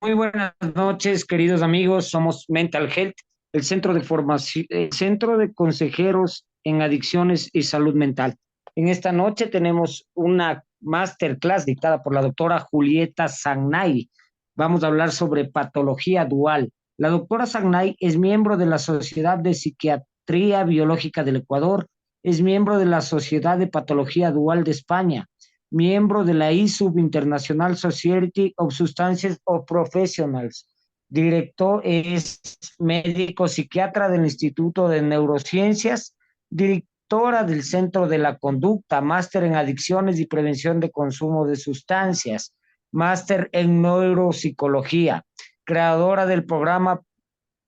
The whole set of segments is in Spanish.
Muy buenas noches, queridos amigos. Somos Mental Health, el centro de formación, el centro de consejeros en adicciones y salud mental. En esta noche tenemos una masterclass dictada por la doctora Julieta Sagnay. Vamos a hablar sobre patología dual. La doctora Sagnay es miembro de la Sociedad de Psiquiatría Biológica del Ecuador, es miembro de la Sociedad de Patología Dual de España, miembro de la ISUB International Society of Substances of Professionals. Director es médico psiquiatra del Instituto de Neurociencias, directora del Centro de la Conducta, máster en adicciones y prevención de consumo de sustancias, máster en neuropsicología, creadora del programa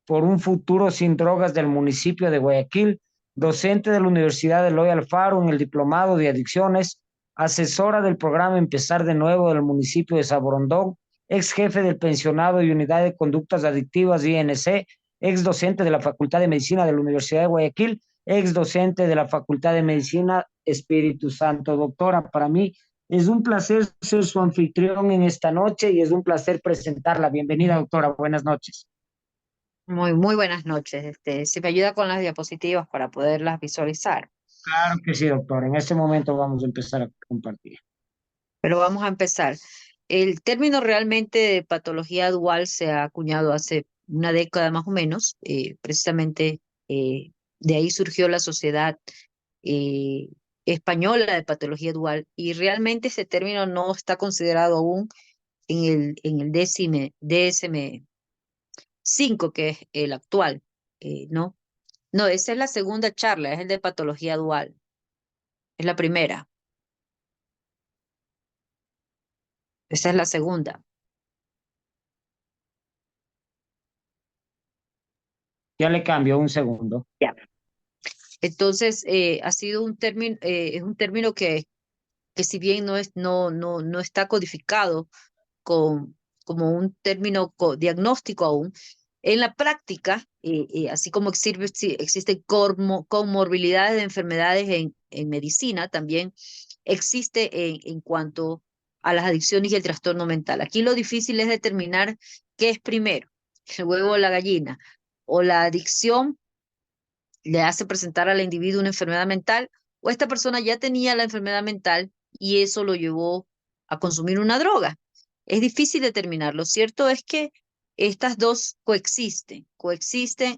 por un futuro sin drogas del municipio de Guayaquil, docente de la Universidad de Eloy Alfaro en el diplomado de adicciones, asesora del programa Empezar de Nuevo del municipio de Saborondón, ex jefe del pensionado y unidad de conductas adictivas INC, ex docente de la Facultad de Medicina de la Universidad de Guayaquil, ex docente de la Facultad de Medicina Espíritu Santo. Doctora, para mí es un placer ser su anfitrión en esta noche y es un placer presentarla. Bienvenida, doctora. Buenas noches. Muy buenas noches. Si me ayuda con las diapositivas para poderlas visualizar. Claro que sí, doctor. En este momento vamos a empezar a compartir. Pero vamos a empezar. El término realmente de patología dual se ha acuñado hace una década más o menos. Precisamente de ahí surgió la Sociedad eh, Española de Patología Dual y realmente ese término no está considerado aún en el DSM-5, que es el actual, ¿no? No, esa es la segunda charla, es el de patología dual. Es la primera. Esa es la segunda. Ya le cambio un segundo. Ya. Entonces, ha sido un término, es un término que si bien no está codificado con, como un término diagnóstico aún, en la práctica, así como existen comorbilidades de enfermedades en medicina, también existe en cuanto a las adicciones y el trastorno mental. Aquí lo difícil es determinar qué es primero, el huevo o la gallina, o la adicción le hace presentar al individuo una enfermedad mental, o esta persona ya tenía la enfermedad mental y eso lo llevó a consumir una droga. Es difícil determinar. Lo cierto es que estas dos coexisten,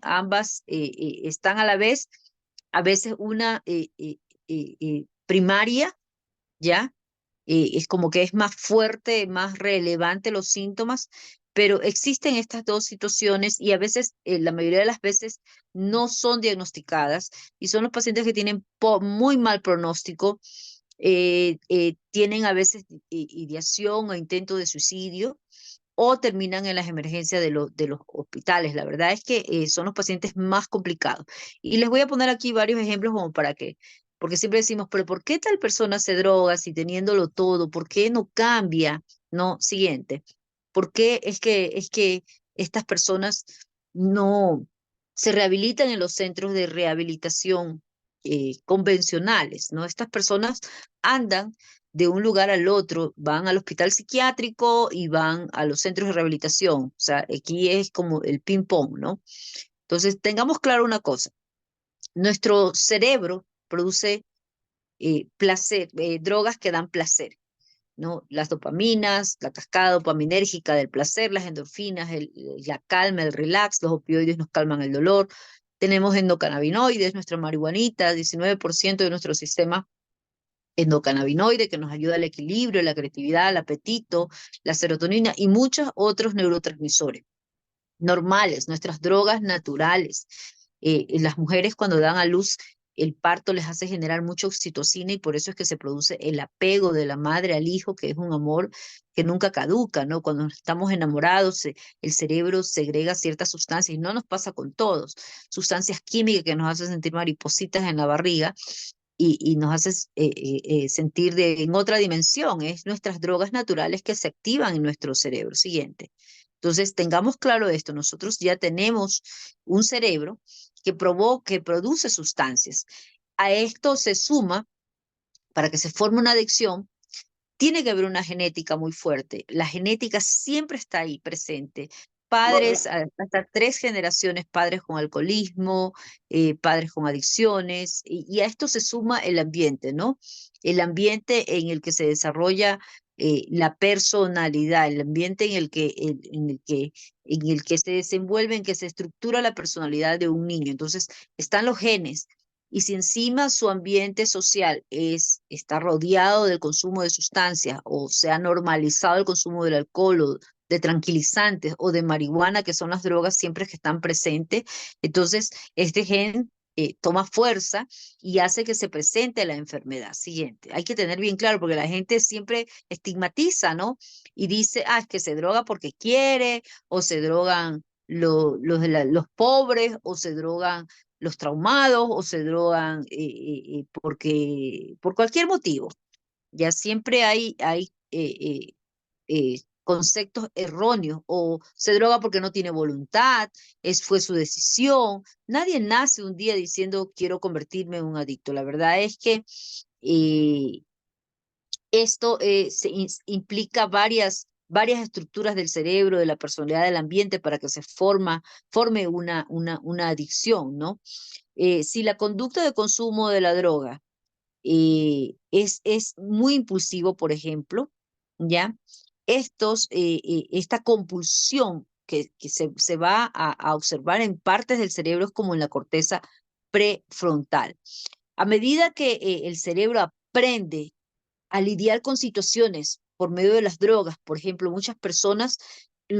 ambas están a la vez, a veces una primaria, ¿ya? Es como que es más fuerte, más relevante los síntomas, pero existen estas dos situaciones y a veces, la mayoría de las veces, no son diagnosticadas y son los pacientes que tienen muy mal pronóstico, tienen a veces ideación o intento de suicidio o terminan en las emergencias de los hospitales. La verdad es que son los pacientes más complicados. Y les voy a poner aquí varios ejemplos como para que, porque siempre decimos, pero ¿por qué tal persona se droga si teniéndolo todo? ¿Por qué no cambia? No, siguiente. ¿Por qué es que estas personas no se rehabilitan en los centros de rehabilitación convencionales? ¿No? Estas personas andan de un lugar al otro, van al hospital psiquiátrico y van a los centros de rehabilitación. O sea, aquí es como el ping-pong, ¿no? Entonces, tengamos claro una cosa. Nuestro cerebro produce placer, drogas que dan placer, ¿no? Las dopaminas, la cascada dopaminérgica del placer, las endorfinas, la calma, el relax, los opioides nos calman el dolor. Tenemos endocannabinoides, nuestra marihuanita, 19% de nuestro sistema endocannabinoide que nos ayuda al equilibrio, la creatividad, el apetito, la serotonina y muchos otros neurotransmisores normales, nuestras drogas naturales. Las mujeres cuando dan a luz, el parto les hace generar mucha oxitocina y por eso es que se produce el apego de la madre al hijo, que es un amor que nunca caduca, ¿no? Cuando estamos enamorados, el cerebro segrega ciertas sustancias y no nos pasa con todos, sustancias químicas que nos hacen sentir maripositas en la barriga y nos hace sentir en otra dimensión. Es nuestras drogas naturales que se activan en nuestro cerebro. Siguiente. Entonces, tengamos claro esto. Nosotros ya tenemos un cerebro que produce sustancias. A esto se suma, para que se forme una adicción, tiene que haber una genética muy fuerte. La genética siempre está ahí presente. Padres, hasta 3 generaciones, padres con alcoholismo, padres con adicciones, y a esto se suma el ambiente, ¿no? El ambiente en el que se desarrolla la personalidad, el ambiente en el que se desenvuelve, en que se estructura la personalidad de un niño. Entonces, están los genes. Y si encima su ambiente social está rodeado del consumo de sustancias, o se ha normalizado el consumo del alcohol, o de tranquilizantes, o de marihuana, que son las drogas siempre que están presentes, entonces este gen toma fuerza y hace que se presente la enfermedad siguiente. Hay que tener bien claro, porque la gente siempre estigmatiza, ¿no? Y dice, es que se droga porque quiere, o se drogan los pobres, o se drogan los traumados, o se drogan por cualquier motivo. Ya siempre hay conceptos erróneos, o se droga porque no tiene voluntad, fue su decisión. Nadie nace un día diciendo quiero convertirme en un adicto. La verdad es que eh, esto implica varias estructuras del cerebro, de la personalidad, del ambiente, para que se forme una adicción, ¿no? Si la conducta de consumo de la droga es muy impulsivo, por ejemplo, ¿ya? Esta compulsión que se va a observar en partes del cerebro, es como en la corteza prefrontal. A medida que el cerebro aprende a lidiar con situaciones por medio de las drogas, por ejemplo, muchas personas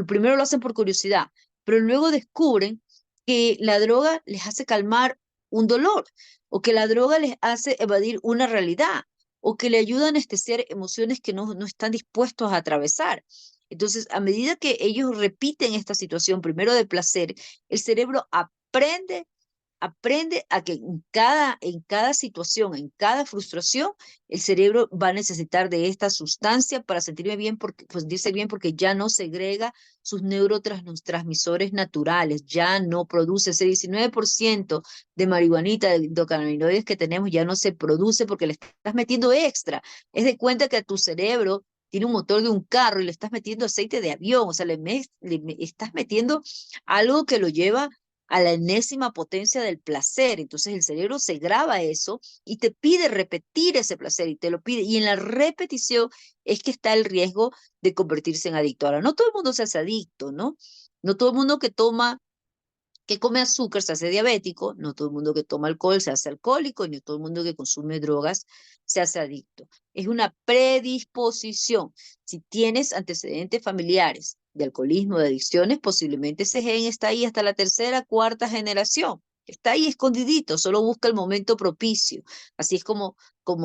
primero lo hacen por curiosidad, pero luego descubren que la droga les hace calmar un dolor, o que la droga les hace evadir una realidad, o que le ayuda a anestesiar emociones que no están dispuestos a atravesar. Entonces, a medida que ellos repiten esta situación, primero de placer, el cerebro aprende a que en cada situación, en cada frustración, el cerebro va a necesitar de esta sustancia para sentirse bien, porque ya no segrega sus neurotransmisores naturales, ya no produce ese 19% de marihuanita, de endocannabinoides que tenemos, ya no se produce porque le estás metiendo extra. Es de cuenta que a tu cerebro tiene un motor de un carro y le estás metiendo aceite de avión, o sea, estás metiendo algo que lo lleva a la enésima potencia del placer. Entonces el cerebro se graba eso y te pide repetir ese placer, y te lo pide. Y en la repetición es que está el riesgo de convertirse en adicto. Ahora, no todo el mundo se hace adicto, ¿no? No todo el mundo que come azúcar se hace diabético, no todo el mundo que toma alcohol se hace alcohólico, ni todo el mundo que consume drogas se hace adicto. Es una predisposición. Si tienes antecedentes familiares de alcoholismo, de adicciones, posiblemente ese gen está ahí hasta la tercera, cuarta generación. Está ahí escondidito, solo busca el momento propicio. Así es como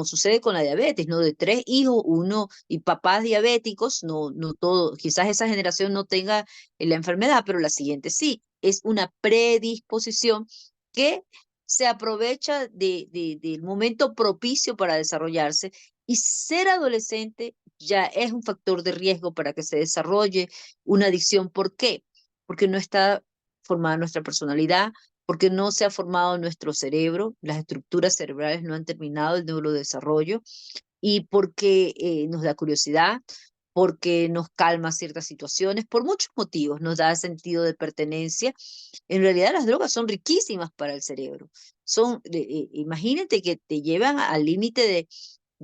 sucede con la diabetes, ¿no? De 3 hijos, uno y papás diabéticos, no todo, quizás esa generación no tenga la enfermedad, pero la siguiente sí. Es una predisposición que se aprovecha del momento propicio para desarrollarse, y ser adolescente ya es un factor de riesgo para que se desarrolle una adicción. ¿Por qué? Porque no está formada nuestra personalidad, porque no se ha formado nuestro cerebro, las estructuras cerebrales no han terminado el neurodesarrollo, y porque nos da curiosidad, porque nos calma ciertas situaciones, por muchos motivos, nos da sentido de pertenencia. En realidad las drogas son riquísimas para el cerebro. Imagínate que te llevan al límite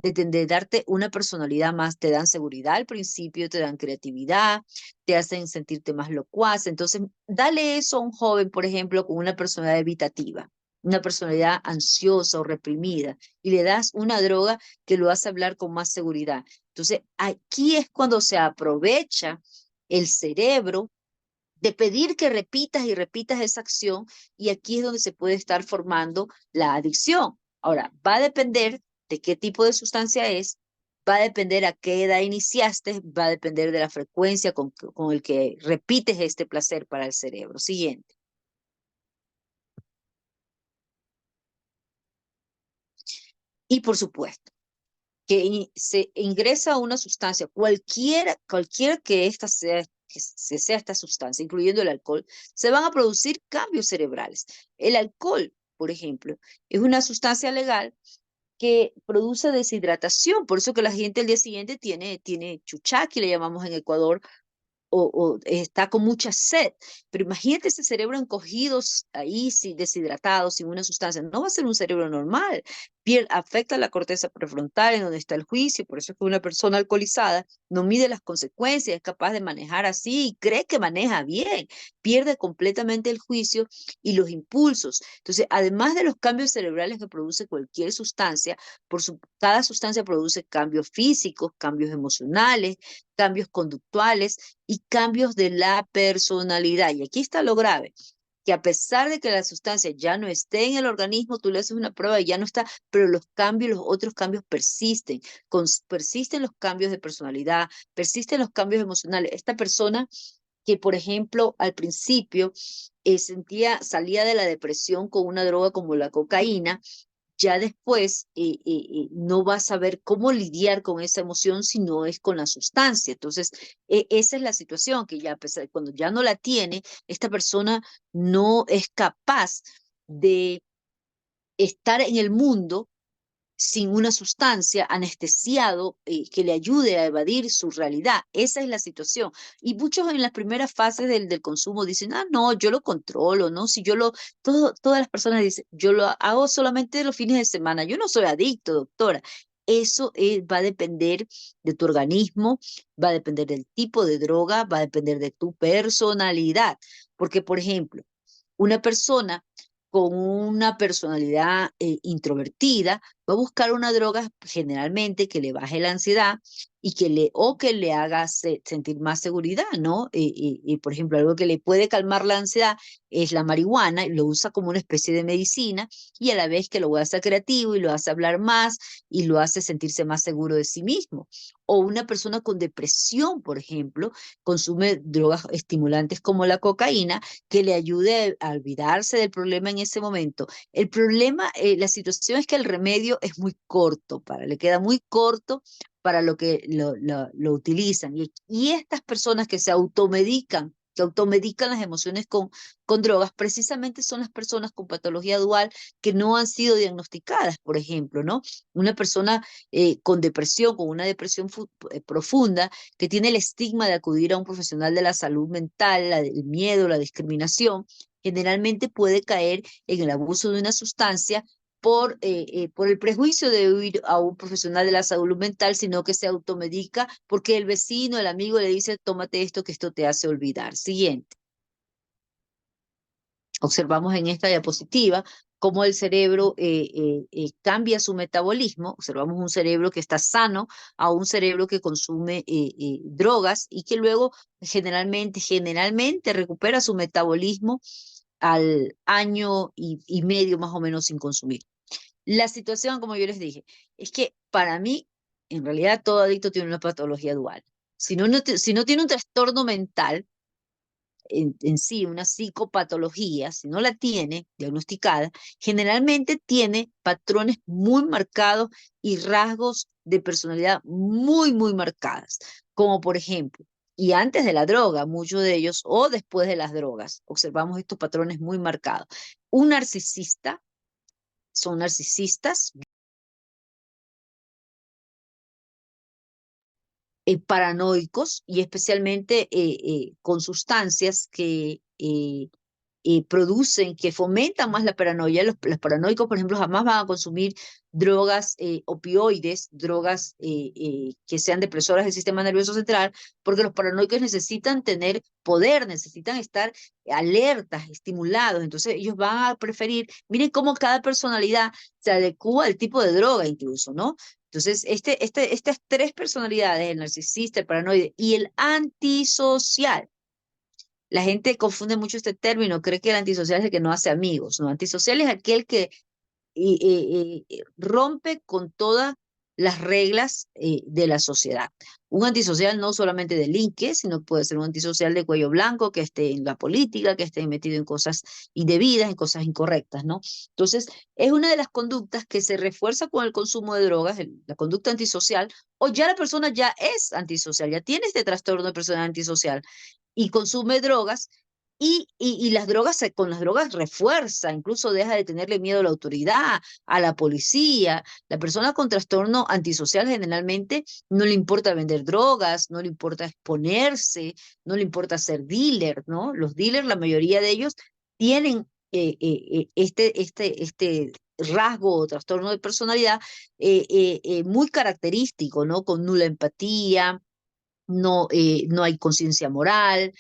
de darte una personalidad más, te dan seguridad al principio, te dan creatividad, te hacen sentirte más locuaz. Entonces, dale eso a un joven, por ejemplo, con una personalidad evitativa, una personalidad ansiosa o reprimida, y le das una droga que lo hace hablar con más seguridad. Entonces, aquí es cuando se aprovecha el cerebro de pedir que repitas y repitas esa acción, y aquí es donde se puede estar formando la adicción. Ahora, va a depender de qué tipo de sustancia es, va a depender a qué edad iniciaste, va a depender de la frecuencia con el que repites este placer para el cerebro. Siguiente. Y por supuesto, que se ingresa una sustancia, cualquiera que esta sea, sea esta sustancia, incluyendo el alcohol, se van a producir cambios cerebrales. El alcohol, por ejemplo, es una sustancia legal que produce deshidratación, por eso que la gente el día siguiente tiene chuchaqui, le llamamos en Ecuador, o está con mucha sed. Pero imagínate ese cerebro encogido ahí, deshidratado, sin una sustancia. No va a ser un cerebro normal. Afecta la corteza prefrontal, en donde está el juicio. Por eso es que una persona alcoholizada no mide las consecuencias, es capaz de manejar así y cree que maneja bien. Pierde completamente el juicio y los impulsos. Entonces, además de los cambios cerebrales que produce cualquier sustancia, cada sustancia produce cambios físicos, cambios emocionales, cambios conductuales y cambios de la personalidad. Y aquí está lo grave, que a pesar de que la sustancia ya no esté en el organismo, tú le haces una prueba y ya no está, pero los cambios, los otros cambios persisten. Persisten los cambios de personalidad, persisten los cambios emocionales. Esta persona que, por ejemplo, al principio salía de la depresión con una droga como la cocaína, ya después no va a saber cómo lidiar con esa emoción si no es con la sustancia. Entonces, esa es la situación, que ya a pesar de cuando ya no la tiene, esta persona no es capaz de estar en el mundo sin una sustancia, anestesiado, que le ayude a evadir su realidad. Esa es la situación. Y muchos en las primeras fases del consumo dicen, ah, no, yo lo controlo, ¿no? Si yo todas las personas dicen, yo lo hago solamente los fines de semana, yo no soy adicto, doctora. Eso va a depender de tu organismo, va a depender del tipo de droga, va a depender de tu personalidad. Porque, por ejemplo, una persona con una personalidad introvertida va a buscar una droga generalmente que le baje la ansiedad y que le haga sentir más seguridad, ¿no? Por ejemplo, algo que le puede calmar la ansiedad es la marihuana, y lo usa como una especie de medicina y a la vez que lo hace creativo y lo hace hablar más y lo hace sentirse más seguro de sí mismo. O una persona con depresión, por ejemplo, consume drogas estimulantes como la cocaína que le ayude a olvidarse del problema en ese momento. El problema, la situación es que el remedio es muy corto, le queda muy corto para lo que lo utilizan. Y estas personas que automedican las emociones con drogas, precisamente son las personas con patología dual que no han sido diagnosticadas, por ejemplo, ¿no? Una persona con depresión, con una depresión profunda, que tiene el estigma de acudir a un profesional de la salud mental, el miedo, la discriminación, generalmente puede caer en el abuso de una sustancia por el prejuicio de ir a un profesional de la salud mental, sino que se automedica porque el vecino, el amigo le dice, tómate esto, que esto te hace olvidar. Siguiente. Observamos en esta diapositiva cómo el cerebro cambia su metabolismo. Observamos un cerebro que está sano a un cerebro que consume drogas y que luego generalmente recupera su metabolismo al año y medio más o menos sin consumir. La situación, como yo les dije, es que para mí, en realidad, todo adicto tiene una patología dual. Si no tiene un trastorno mental, en sí, una psicopatología, si no la tiene diagnosticada, generalmente tiene patrones muy marcados y rasgos de personalidad muy marcadas, como por ejemplo, y antes de la droga, muchos de ellos, o después de las drogas, observamos estos patrones muy marcados. Un narcisista, son narcisistas, paranoicos y especialmente con sustancias que producen, que fomentan más la paranoia. Los paranoicos, por ejemplo, jamás van a consumir drogas opioides, drogas que sean depresoras del sistema nervioso central, porque los paranoicos necesitan tener poder, necesitan estar alertas, estimulados. Entonces ellos van a preferir, miren cómo cada personalidad se adecua al tipo de droga incluso, ¿no? Entonces, estas tres personalidades, el narcisista, el paranoide y el antisocial, la gente confunde mucho este término, cree que el antisocial es el que no hace amigos, ¿no? Antisocial es aquel que rompe con todas las reglas de la sociedad. Un antisocial no solamente delinque, sino puede ser un antisocial de cuello blanco, que esté en la política, que esté metido en cosas indebidas, en cosas incorrectas, ¿no? Entonces, es una de las conductas que se refuerza con el consumo de drogas, la conducta antisocial, o ya la persona ya es antisocial, ya tiene este trastorno de personalidad antisocial y consume drogas. Y las drogas, con las drogas refuerza, incluso deja de tenerle miedo a la autoridad, a la policía. La persona con trastorno antisocial generalmente no le importa vender drogas, no le importa exponerse, no le importa ser dealer, ¿no? Los dealers, la mayoría de ellos tienen este rasgo o trastorno de personalidad muy característico, ¿no? Con nula empatía, no hay conciencia moral,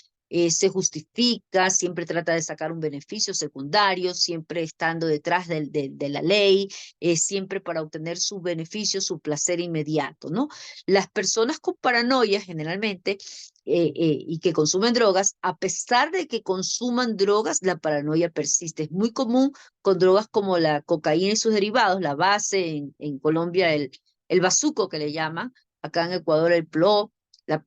se justifica, siempre trata de sacar un beneficio secundario, siempre estando detrás de la ley, siempre para obtener su beneficio, su placer inmediato, ¿no? Las personas con paranoia generalmente y que consumen drogas, a pesar de que consuman drogas, la paranoia persiste. Es muy común con drogas como la cocaína y sus derivados, la base en Colombia, el bazuco que le llaman, acá en Ecuador el plo, la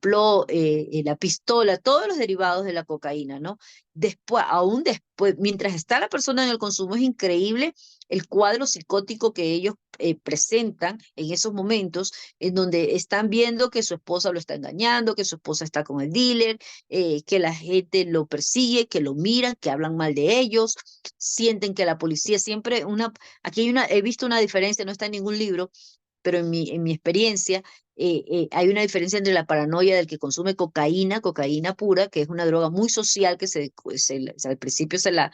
pistola, todos los derivados de la cocaína, ¿no? Después, aún después, mientras está la persona en el consumo, es increíble el cuadro psicótico que ellos presentan en esos momentos, en donde están viendo que su esposa lo está engañando, que su esposa está con el dealer, que la gente lo persigue, que lo miran, que hablan mal de ellos, sienten que la policía siempre, aquí he visto una diferencia, no está en ningún libro, pero en mi experiencia hay una diferencia entre la paranoia del que consume cocaína, cocaína pura, que es una droga muy social que al principio se la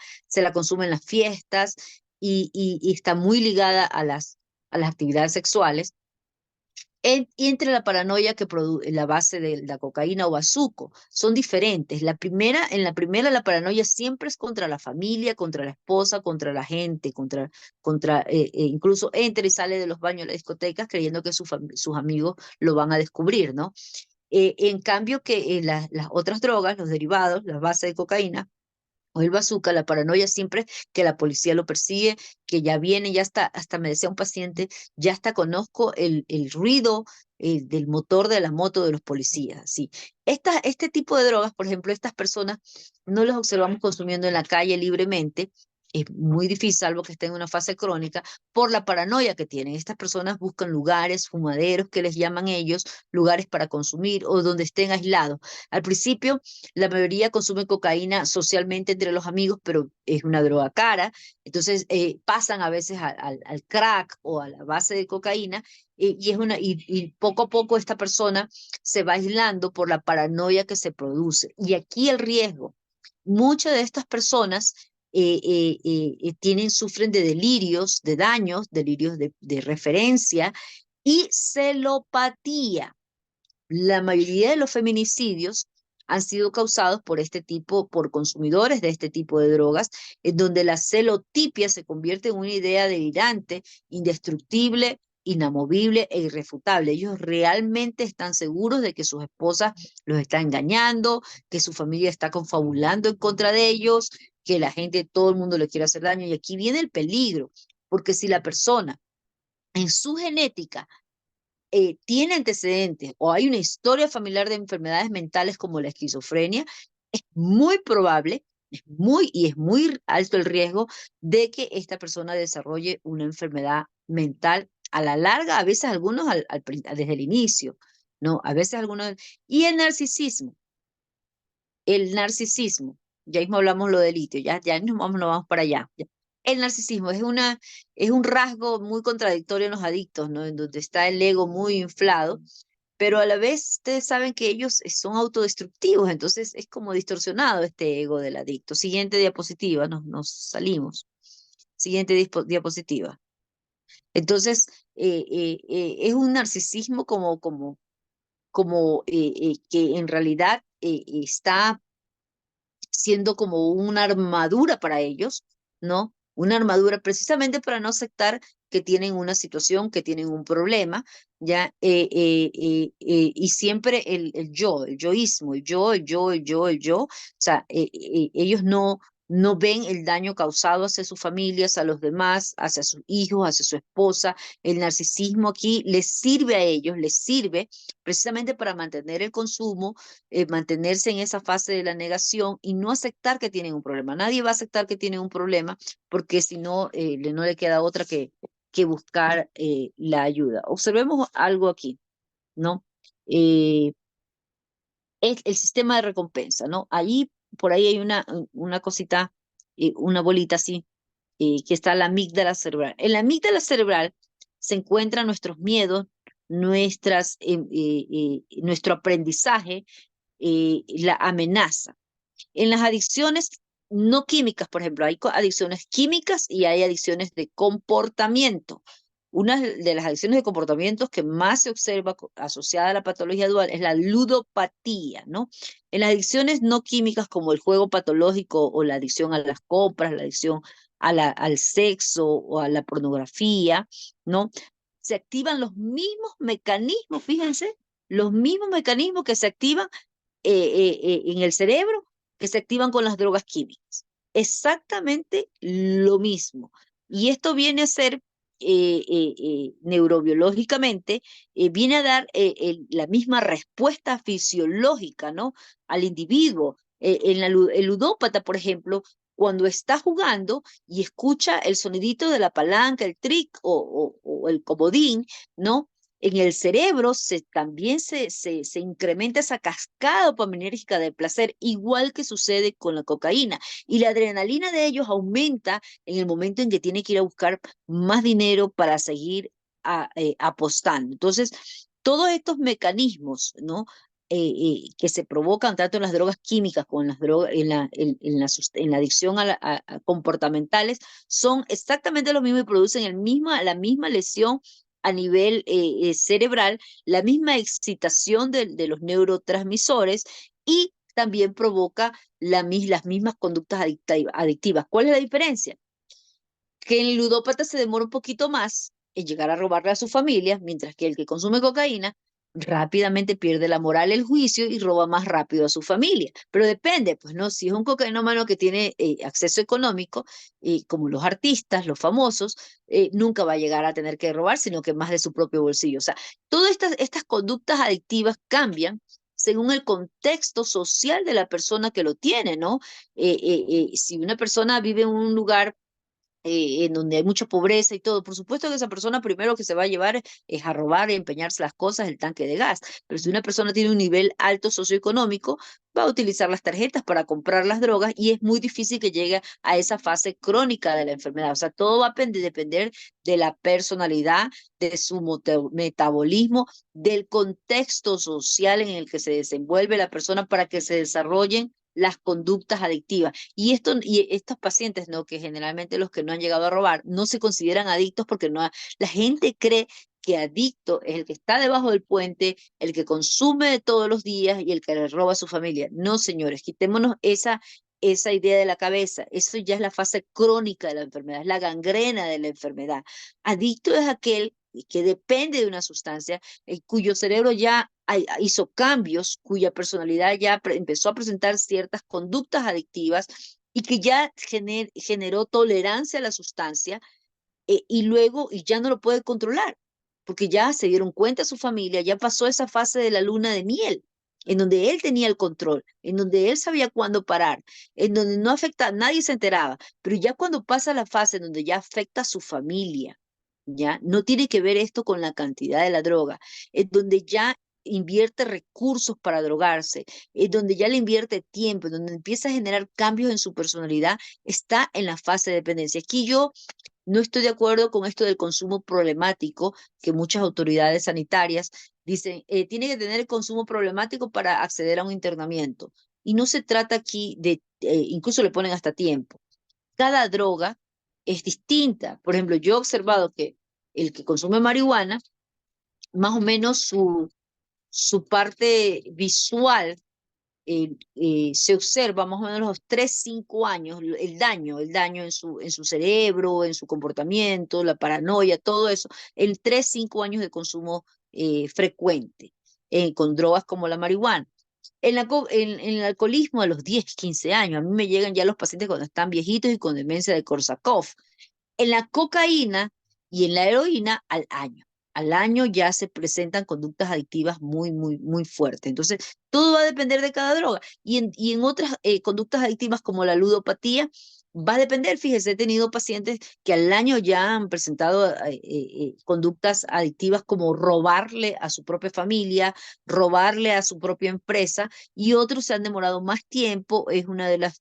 consume en las fiestas y está muy ligada a las actividades sexuales, y entre la paranoia que produce la base de la cocaína o bazuco, son diferentes. En la primera la paranoia siempre es contra la familia, contra la esposa, contra la gente, incluso entra y sale de los baños de las discotecas creyendo que sus amigos lo van a descubrir, ¿no? En cambio que las otras drogas, los derivados, la base de cocaína, o el bazooka, la paranoia siempre que la policía lo persigue, que ya viene, ya está, hasta me decía un paciente, ya hasta conozco el ruido del motor de la moto de los policías, sí. Este tipo de drogas, por ejemplo, estas personas no las observamos consumiendo en la calle libremente, es muy difícil, salvo que estén en una fase crónica, por la paranoia que tienen. Estas personas buscan lugares, fumaderos, que les llaman ellos, lugares para consumir o donde estén aislados. Al principio, la mayoría consume cocaína socialmente entre los amigos, pero es una droga cara. Entonces pasan a veces al crack o a la base de cocaína y poco a poco esta persona se va aislando por la paranoia que se produce. Y aquí el riesgo. Muchas de estas personas sufren de delirios, de daños, delirios de referencia y celopatía. La mayoría de los feminicidios han sido causados por consumidores de este tipo de drogas, en donde la celotipia se convierte en una idea delirante, indestructible, inamovible e irrefutable. Ellos realmente están seguros de que sus esposas los están engañando, que su familia está confabulando en contra de ellos, que la gente, todo el mundo le quiere hacer daño. Y aquí viene el peligro, porque si la persona en su genética tiene antecedentes o hay una historia familiar de enfermedades mentales como la esquizofrenia, es muy probable, es muy alto el riesgo de que esta persona desarrolle una enfermedad mental a la larga, a veces algunos desde el inicio, ¿no? A veces algunos. Y el narcisismo, ya mismo hablamos lo del litio, ya nos vamos para allá. Ya. El narcisismo es un rasgo muy contradictorio en los adictos, ¿no? En donde está el ego muy inflado, pero a la vez ustedes saben que ellos son autodestructivos, entonces es como distorsionado este ego del adicto. Siguiente diapositiva, nos salimos. Siguiente diapositiva. Entonces, es un narcisismo que en realidad está siendo como una armadura para ellos, ¿no? Una armadura precisamente para no aceptar que tienen una situación, que tienen un problema, ¿ya? Y siempre el yo, el yoísmo, el yo, o sea, ellos no ven el daño causado hacia sus familias, a los demás, hacia sus hijos, hacia su esposa. El narcisismo aquí les sirve a ellos, les sirve precisamente para mantener el consumo, mantenerse en esa fase de la negación y no aceptar que tienen un problema. Nadie va a aceptar que tienen un problema porque si no, no le queda otra que buscar la ayuda. Observemos algo aquí, ¿no? Es el sistema de recompensa, ¿no? Ahí por ahí hay una cosita, una bolita así, que está la amígdala cerebral. En la amígdala cerebral se encuentran nuestros miedos, nuestro aprendizaje, la amenaza. En las adicciones no químicas, por ejemplo, hay adicciones químicas y hay adicciones de comportamiento. Una de las adicciones de comportamientos que más se observa asociada a la patología dual es la ludopatía, ¿no? En las adicciones no químicas como el juego patológico o la adicción a las compras, la adicción al sexo o a la pornografía, ¿no? Se activan los mismos mecanismos, fíjense, los mismos mecanismos que se activan en el cerebro, que se activan con las drogas químicas. Exactamente lo mismo. Y esto viene a ser neurobiológicamente, viene a dar la misma respuesta fisiológica, ¿no? Al individuo. El ludópata, por ejemplo, cuando está jugando y escucha el sonidito de la palanca, el trick o el comodín, ¿no? En el cerebro también se incrementa esa cascada dopaminérgica del placer, igual que sucede con la cocaína. Y la adrenalina de ellos aumenta en el momento en que tiene que ir a buscar más dinero para seguir apostando. Entonces, todos estos mecanismos, ¿no? Que se provocan tanto en las drogas químicas como en las drogas, en la adicción a comportamentales, son exactamente los mismos y producen la misma lesión a nivel cerebral, la misma excitación de los neurotransmisores y también provoca las mismas conductas adictivas. ¿Cuál es la diferencia? Que el ludópata se demora un poquito más en llegar a robarle a su familia, mientras que el que consume cocaína rápidamente pierde la moral, el juicio y roba más rápido a su familia. Pero depende, pues no, si es un cocainómano que tiene acceso económico, como los artistas, los famosos, nunca va a llegar a tener que robar, sino que más de su propio bolsillo. O sea, todas estas conductas adictivas cambian según el contexto social de la persona que lo tiene, ¿no? Si una persona vive en un lugar en donde hay mucha pobreza y todo, por supuesto que esa persona primero que se va a llevar es a robar y empeñarse las cosas, el tanque de gas. Pero si una persona tiene un nivel alto socioeconómico, va a utilizar las tarjetas para comprar las drogas y es muy difícil que llegue a esa fase crónica de la enfermedad. O sea, todo va a depender de la personalidad, de su metabolismo, del contexto social en el que se desenvuelve la persona para que se desarrollen las conductas adictivas. Y estos pacientes, ¿no? Que generalmente los que no han llegado a robar, no se consideran adictos porque la gente cree que adicto es el que está debajo del puente, el que consume todos los días y el que le roba a su familia. No, señores, quitémonos esa idea de la cabeza. Eso ya es la fase crónica de la enfermedad, es la gangrena de la enfermedad. Adicto es aquel que depende de una sustancia, cuyo cerebro ya hizo cambios, cuya personalidad ya empezó a presentar ciertas conductas adictivas y que ya generó tolerancia a la sustancia, y luego ya no lo puede controlar, porque ya se dieron cuenta su familia, ya pasó esa fase de la luna de miel, en donde él tenía el control, en donde él sabía cuándo parar, en donde no afecta, nadie se enteraba, pero ya cuando pasa la fase en donde ya afecta a su familia, ya no tiene que ver esto con la cantidad de la droga, en donde ya invierte recursos para drogarse, en donde ya le invierte tiempo, en donde empieza a generar cambios en su personalidad, está en la fase de dependencia. Aquí yo no estoy de acuerdo con esto del consumo problemático, que muchas autoridades sanitarias dicen, tiene que tener el consumo problemático para acceder a un internamiento. Y no se trata aquí incluso le ponen hasta tiempo. Cada droga es distinta. Por ejemplo, yo he observado que el que consume marihuana, más o menos su parte visual se observa más o menos los 3 5 años, el daño en su cerebro, en su comportamiento, la paranoia, todo eso, en 3 5 años de consumo frecuente con drogas como la marihuana. En el alcoholismo a los 10 15 años, a mí me llegan ya los pacientes cuando están viejitos y con demencia de Korsakoff. En la cocaína y en la heroína al año. Al año ya se presentan conductas adictivas muy, muy, muy fuertes. Entonces, todo va a depender de cada droga. Y en otras conductas adictivas como la ludopatía, Va a depender, fíjese, he tenido pacientes que al año ya han presentado conductas adictivas como robarle a su propia familia, robarle a su propia empresa, y otros se han demorado más tiempo. Es una de las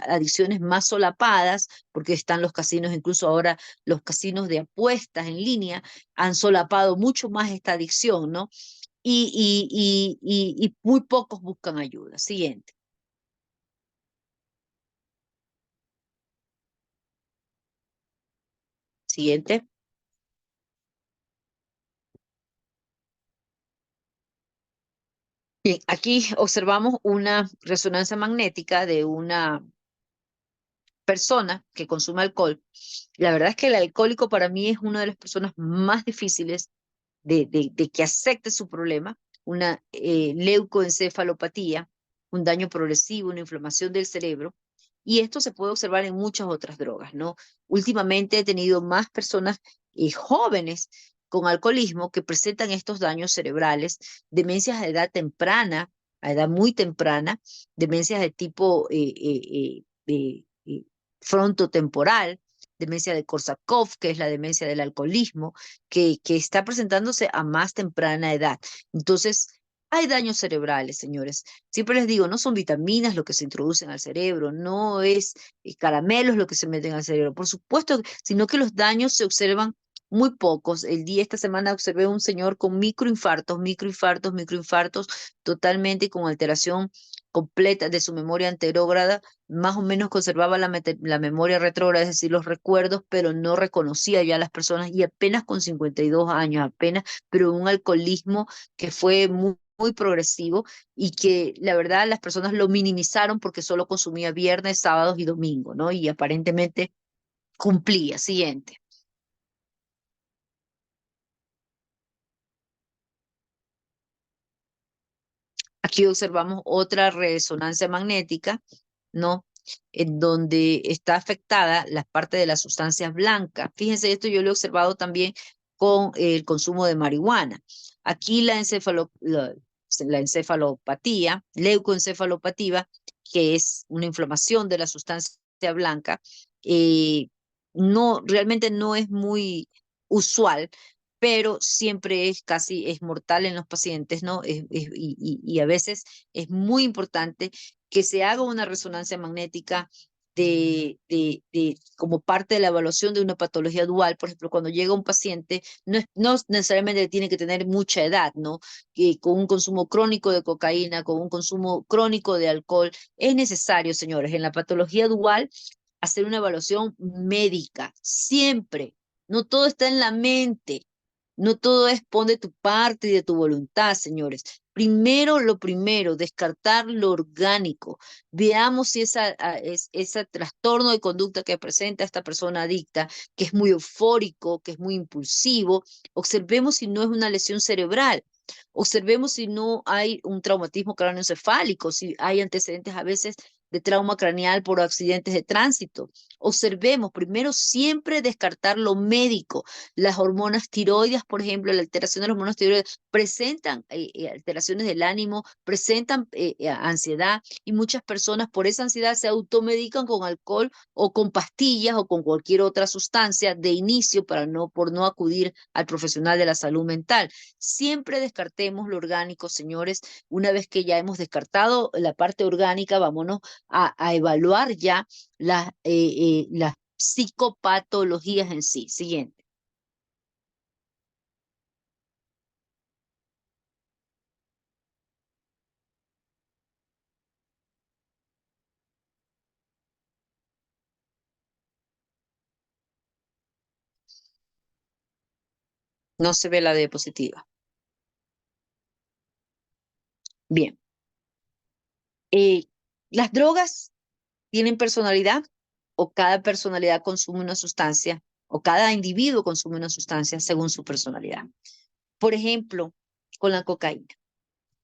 adicciones más solapadas, porque están los casinos, incluso ahora los casinos de apuestas en línea han solapado mucho más esta adicción, ¿no? Y muy pocos buscan ayuda. Siguiente. Siguiente. Bien, aquí observamos una resonancia magnética de una persona que consume alcohol. La verdad es que el alcohólico para mí es una de las personas más difíciles de que acepte su problema, una leucoencefalopatía, un daño progresivo, una inflamación del cerebro. Y esto se puede observar en muchas otras drogas, ¿no? Últimamente he tenido más personas jóvenes con alcoholismo que presentan estos daños cerebrales, demencias a edad temprana, a edad muy temprana, demencias de tipo frontotemporal, demencia de Korsakoff, que es la demencia del alcoholismo, que está presentándose a más temprana edad. Entonces, hay daños cerebrales, señores. Siempre les digo, no son vitaminas lo que se introducen al cerebro, no es caramelos lo que se meten al cerebro, por supuesto, sino que los daños se observan muy pocos. Esta semana observé un señor con microinfartos, totalmente con alteración completa de su memoria anterógrada, más o menos conservaba la memoria retrógrada, es decir, los recuerdos, pero no reconocía ya a las personas, y apenas con 52 años, apenas, pero un alcoholismo que fue muy progresivo, y que la verdad las personas lo minimizaron porque solo consumía viernes, sábados y domingo, ¿no? Y aparentemente cumplía. Siguiente. Aquí observamos otra resonancia magnética, ¿no? En donde está afectada la parte de las sustancias blancas. Fíjense, esto yo lo he observado también con el consumo de marihuana. Aquí la encefalopatía, leucoencefalopatía, que es una inflamación de la sustancia blanca, eh, realmente no es muy usual, pero siempre es mortal en los pacientes, ¿no? Y a veces es muy importante que se haga una resonancia magnética como parte de la evaluación de una patología dual. Por ejemplo, cuando llega un paciente, no necesariamente tiene que tener mucha edad, ¿no? Que con un consumo crónico de cocaína, con un consumo crónico de alcohol, es necesario, señores, en la patología dual hacer una evaluación médica, siempre. No todo está en la mente. No todo es pon de tu parte y de tu voluntad, señores. Primero, lo primero, descartar lo orgánico. Veamos si ese trastorno de conducta que presenta esta persona adicta, que es muy eufórico, que es muy impulsivo, observemos si no es una lesión cerebral. Observemos si no hay un traumatismo cráneoencefálico, si hay antecedentes a veces de trauma craneal por accidentes de tránsito. Observemos, primero siempre descartar lo médico. Las hormonas tiroides, por ejemplo, la alteración de las hormonas tiroides presentan alteraciones del ánimo, presentan ansiedad, y muchas personas por esa ansiedad se automedican con alcohol o con pastillas o con cualquier otra sustancia de inicio por no acudir al profesional de la salud mental. Siempre descartemos lo orgánico, señores. Una vez que ya hemos descartado la parte orgánica, vámonos a evaluar ya las psicopatologías en sí. Siguiente. No se ve la diapositiva. Bien. Eh, las drogas tienen personalidad, o cada personalidad consume una sustancia, o cada individuo consume una sustancia según su personalidad. Por ejemplo, con la cocaína.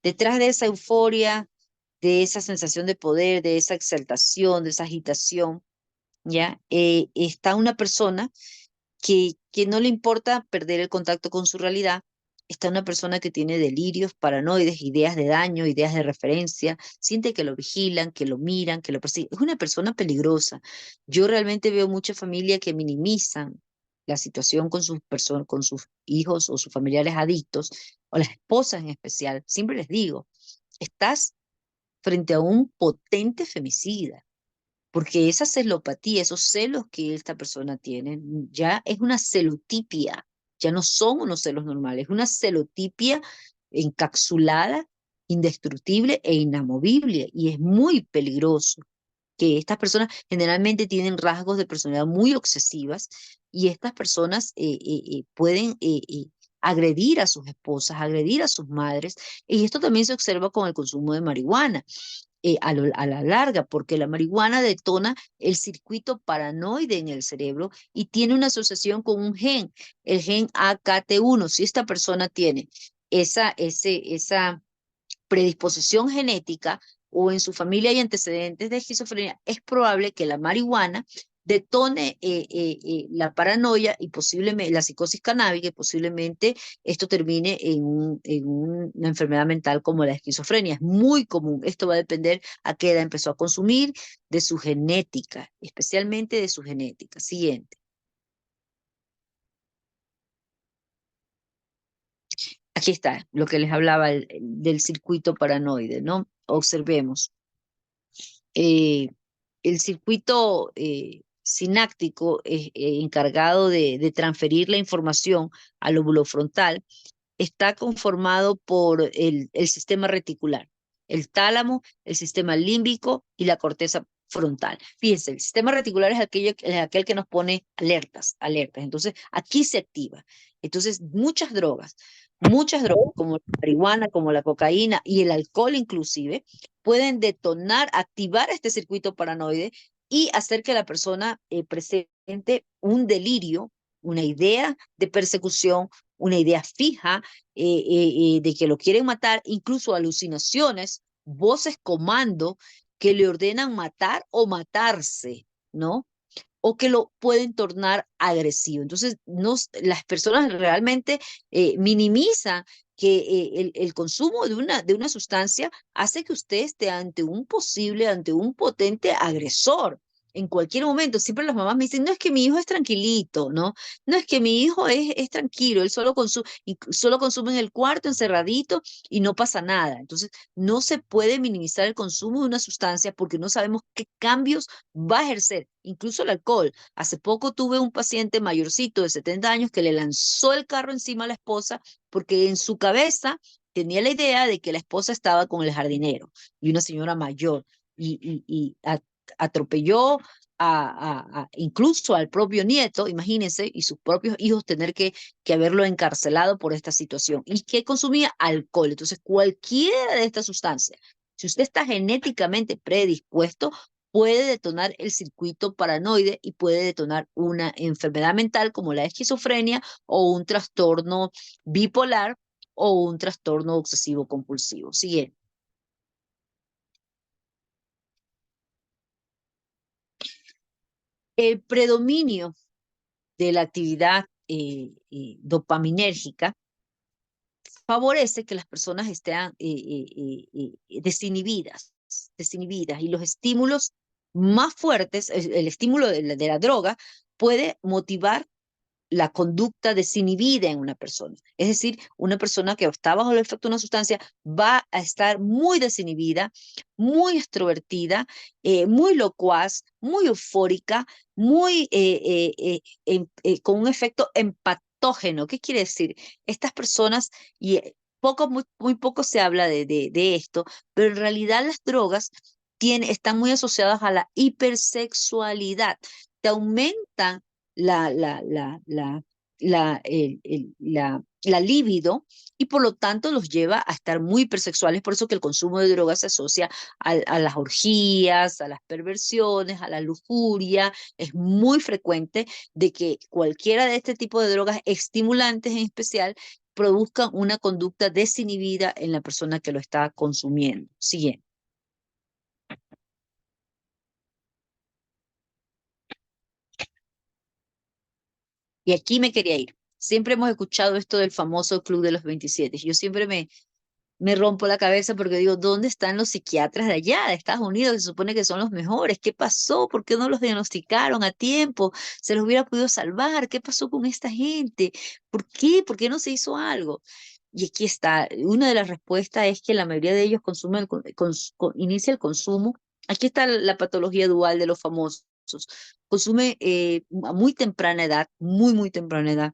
Detrás de esa euforia, de esa sensación de poder, de esa exaltación, de esa agitación, ¿ya? Está una persona que no le importa perder el contacto con su realidad, está una persona que tiene delirios, paranoides, ideas de daño, ideas de referencia, siente que lo vigilan, que lo miran, que lo persiguen. Es una persona peligrosa. Yo realmente veo mucha familia que minimizan la situación con sus personas, con sus hijos o sus familiares adictos, o las esposas en especial. Siempre les digo, estás frente a un potente femicida, porque esa celopatía, esos celos que esta persona tiene, ya es una celotipia, ya no son unos celos normales, es una celotipia encapsulada, indestructible e inamovible, y es muy peligroso que estas personas generalmente tienen rasgos de personalidad muy obsesivas, y estas personas pueden agredir a sus esposas, agredir a sus madres, y esto también se observa con el consumo de marihuana a la larga, porque la marihuana detona el circuito paranoide en el cerebro y tiene una asociación con un gen, el gen AKT1. Si esta persona tiene esa predisposición genética o en su familia hay antecedentes de esquizofrenia, es probable que la marihuana detone la paranoia y posiblemente la psicosis canábica, y posiblemente esto termine una enfermedad mental como la esquizofrenia. Es muy común. Esto va a depender a qué edad empezó a consumir, de su genética, especialmente de su genética. Siguiente. Aquí está lo que les hablaba del circuito paranoide, ¿no? Observemos. eh, el circuito sináptico encargado de transferir la información al lóbulo frontal está conformado por el sistema reticular, el tálamo, el sistema límbico y la corteza frontal. Fíjense, el sistema reticular es aquel que nos pone alertas, alertas. Entonces, aquí se activa. Entonces, muchas drogas como la marihuana, como la cocaína y el alcohol inclusive, pueden detonar, activar este circuito paranoide y hacer que la persona presente un delirio, una idea de persecución, una idea fija de que lo quieren matar, incluso alucinaciones, voces comando que le ordenan matar o matarse, ¿no? O que lo pueden tornar agresivo. Entonces, las personas realmente minimizan que el consumo de una sustancia hace que usted esté ante un posible, ante un potente agresor. En cualquier momento, siempre las mamás me dicen, no es que mi hijo es tranquilito, ¿no? No es que mi hijo es tranquilo, él solo consume en el cuarto, encerradito, y no pasa nada. Entonces, no se puede minimizar el consumo de una sustancia porque no sabemos qué cambios va a ejercer, incluso el alcohol. Hace poco tuve un paciente mayorcito de 70 años que le lanzó el carro encima a la esposa porque en su cabeza tenía la idea de que la esposa estaba con el jardinero y una señora mayor y atropelló incluso al propio nieto, imagínense, y sus propios hijos tener que haberlo encarcelado por esta situación. ¿Y que consumía? Alcohol. Entonces, cualquiera de estas sustancias, si usted está genéticamente predispuesto, puede detonar el circuito paranoide y puede detonar una enfermedad mental como la esquizofrenia o un trastorno bipolar o un trastorno obsesivo compulsivo. Siguiente. El predominio de la actividad dopaminérgica favorece que las personas estén desinhibidas, y los estímulos más fuertes, el estímulo de la droga puede motivar la conducta desinhibida en una persona. Es decir, una persona que está bajo el efecto de una sustancia va a estar muy desinhibida, muy extrovertida, muy locuaz, muy eufórica, con un efecto empatógeno. ¿Qué quiere decir? Estas personas, y muy poco se habla de esto, pero en realidad las drogas están muy asociadas a la hipersexualidad. Te aumentan la libido, y por lo tanto los lleva a estar muy hipersexuales. Por eso que el consumo de drogas se asocia a las orgías, a las perversiones, a la lujuria. Es muy frecuente de que cualquiera de este tipo de drogas, estimulantes en especial, produzcan una conducta desinhibida en la persona que lo está consumiendo. Siguiente. Y aquí me quería ir. siempre hemos escuchado esto del famoso Club de los 27. Yo siempre me rompo la cabeza porque digo, ¿dónde están los psiquiatras de allá, de Estados Unidos, que se supone que son los mejores? ¿Qué pasó? ¿Por qué no los diagnosticaron a tiempo? ¿Se los hubiera podido salvar? ¿Qué pasó con esta gente? ¿Por qué? ¿Por qué no se hizo algo? Y aquí está, una de las respuestas es que la mayoría de ellos consumen inicia el consumo. Aquí está la patología dual de los famosos. Consume a muy temprana edad, muy temprana edad,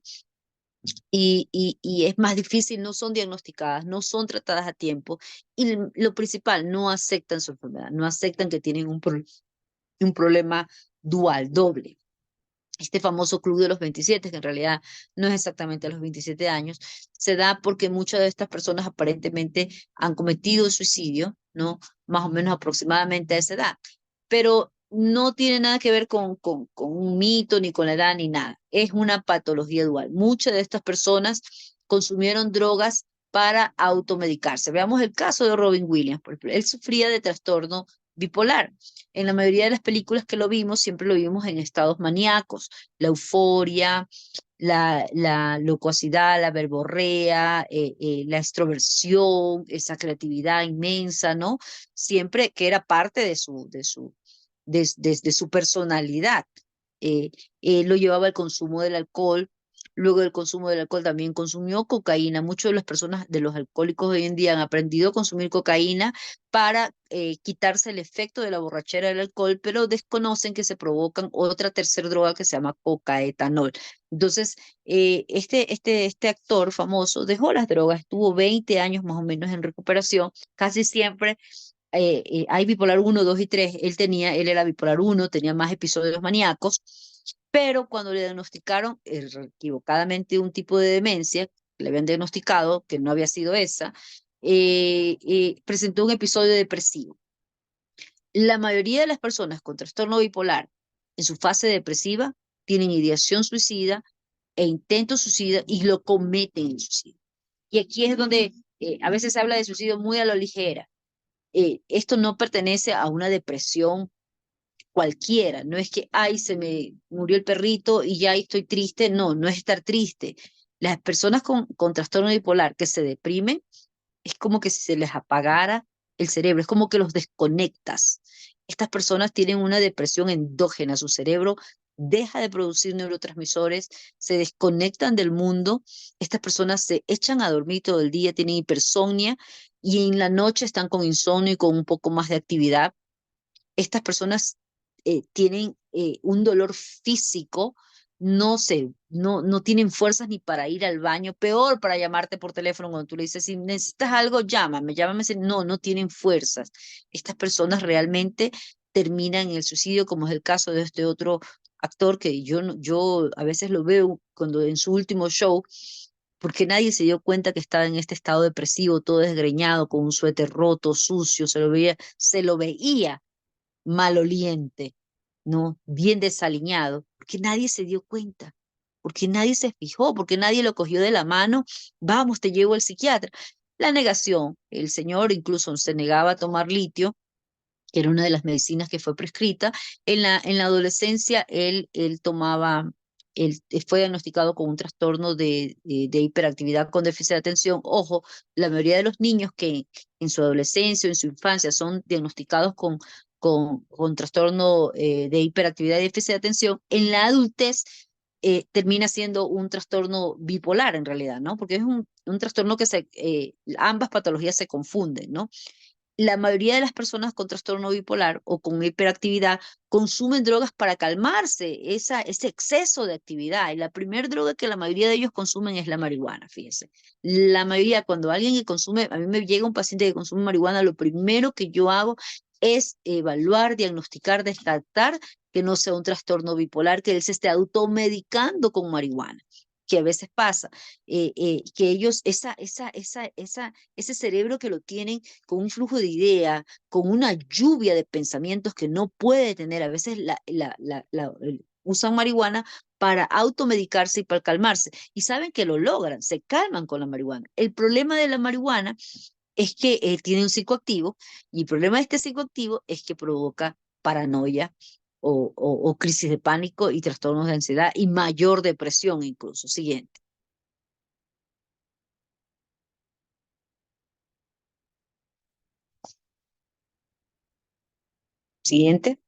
y es más difícil, no son diagnosticadas, no son tratadas a tiempo. Y lo principal, no aceptan su enfermedad, no aceptan que tienen un problema dual, doble. Este famoso club de los 27, que en realidad no es exactamente a los 27 años, se da porque muchas de estas personas aparentemente han cometido suicidio, ¿no? Más o menos aproximadamente a esa edad. Pero no tiene nada que ver con un mito, ni con la edad, ni nada. Es una patología dual. Muchas de estas personas consumieron drogas para automedicarse. Veamos el caso de Robin Williams, por ejemplo. Él sufría de trastorno bipolar. En la mayoría de las películas que lo vimos, siempre lo vimos en estados maníacos, la euforia, la locuacidad, la verborrea, la extroversión, esa creatividad inmensa, ¿no? Siempre que era parte de su personalidad. Eh, lo llevaba al consumo del alcohol. Luego del consumo del alcohol también consumió cocaína. Muchas de las personas, de los alcohólicos hoy en día, han aprendido a consumir cocaína para quitarse el efecto de la borrachera del alcohol, pero desconocen que se provocan otra tercera droga que se llama cocaetanol. Entonces, este actor famoso dejó las drogas, estuvo 20 años más o menos en recuperación, casi siempre hay bipolar uno, 2 y 3. Él era bipolar uno, tenía más episodios maníacos, pero cuando le diagnosticaron equivocadamente un tipo de demencia, le habían diagnosticado que no había sido esa, presentó un episodio depresivo. La mayoría de las personas con trastorno bipolar en su fase depresiva tienen ideación suicida e intento suicida y lo cometen el suicidio. Y aquí es donde a veces se habla de suicidio muy a la ligera. Esto no pertenece a una depresión cualquiera, no es que, ay, se me murió el perrito y ya estoy triste, no, no es estar triste. Las personas con trastorno bipolar que se deprimen es como que si se les apagara el cerebro, es como que los desconectas. Estas personas tienen una depresión endógena, su cerebro deja de producir neurotransmisores, se desconectan del mundo, estas personas se echan a dormir todo el día, tienen hipersomnia y en la noche están con insomnio y con un poco más de actividad. Estas personas tienen un dolor físico, no tienen fuerzas ni para ir al baño, peor para llamarte por teléfono cuando tú le dices, si necesitas algo, llámame, no tienen fuerzas. Estas personas realmente terminan en el suicidio, como es el caso de este otro actor que yo a veces lo veo cuando en su último show, porque nadie se dio cuenta que estaba en este estado depresivo, todo desgreñado, con un suéter roto, sucio, se lo veía maloliente, ¿no? Bien desaliñado, porque nadie se dio cuenta, porque nadie se fijó, porque nadie lo cogió de la mano, vamos, te llevo al psiquiatra. La negación, el señor incluso se negaba a tomar litio, que era una de las medicinas que fue prescrita. En la adolescencia él tomaba, él fue diagnosticado con un trastorno de hiperactividad con déficit de atención. Ojo, la mayoría de los niños que en su adolescencia o en su infancia son diagnosticados con trastorno de hiperactividad y déficit de atención, en la adultez termina siendo un trastorno bipolar en realidad, ¿no? Porque es un trastorno que ambas patologías se confunden, ¿no? La mayoría de las personas con trastorno bipolar o con hiperactividad consumen drogas para calmarse ese exceso de actividad. Y la primera droga que la mayoría de ellos consumen es la marihuana, fíjense. La mayoría, cuando alguien que consume, a mí me llega un paciente que consume marihuana, lo primero que yo hago es evaluar, diagnosticar, descartar que no sea un trastorno bipolar, que él se esté automedicando con marihuana, que a veces pasa, que ellos, ese cerebro que lo tienen con un flujo de ideas, con una lluvia de pensamientos que no puede tener. A veces usan marihuana para automedicarse y para calmarse. Y saben que lo logran, se calman con la marihuana. El problema de la marihuana es que tiene un psicoactivo y el problema de este psicoactivo es que provoca paranoia o crisis de pánico y trastornos de ansiedad y mayor depresión incluso. Siguiente. Siguiente.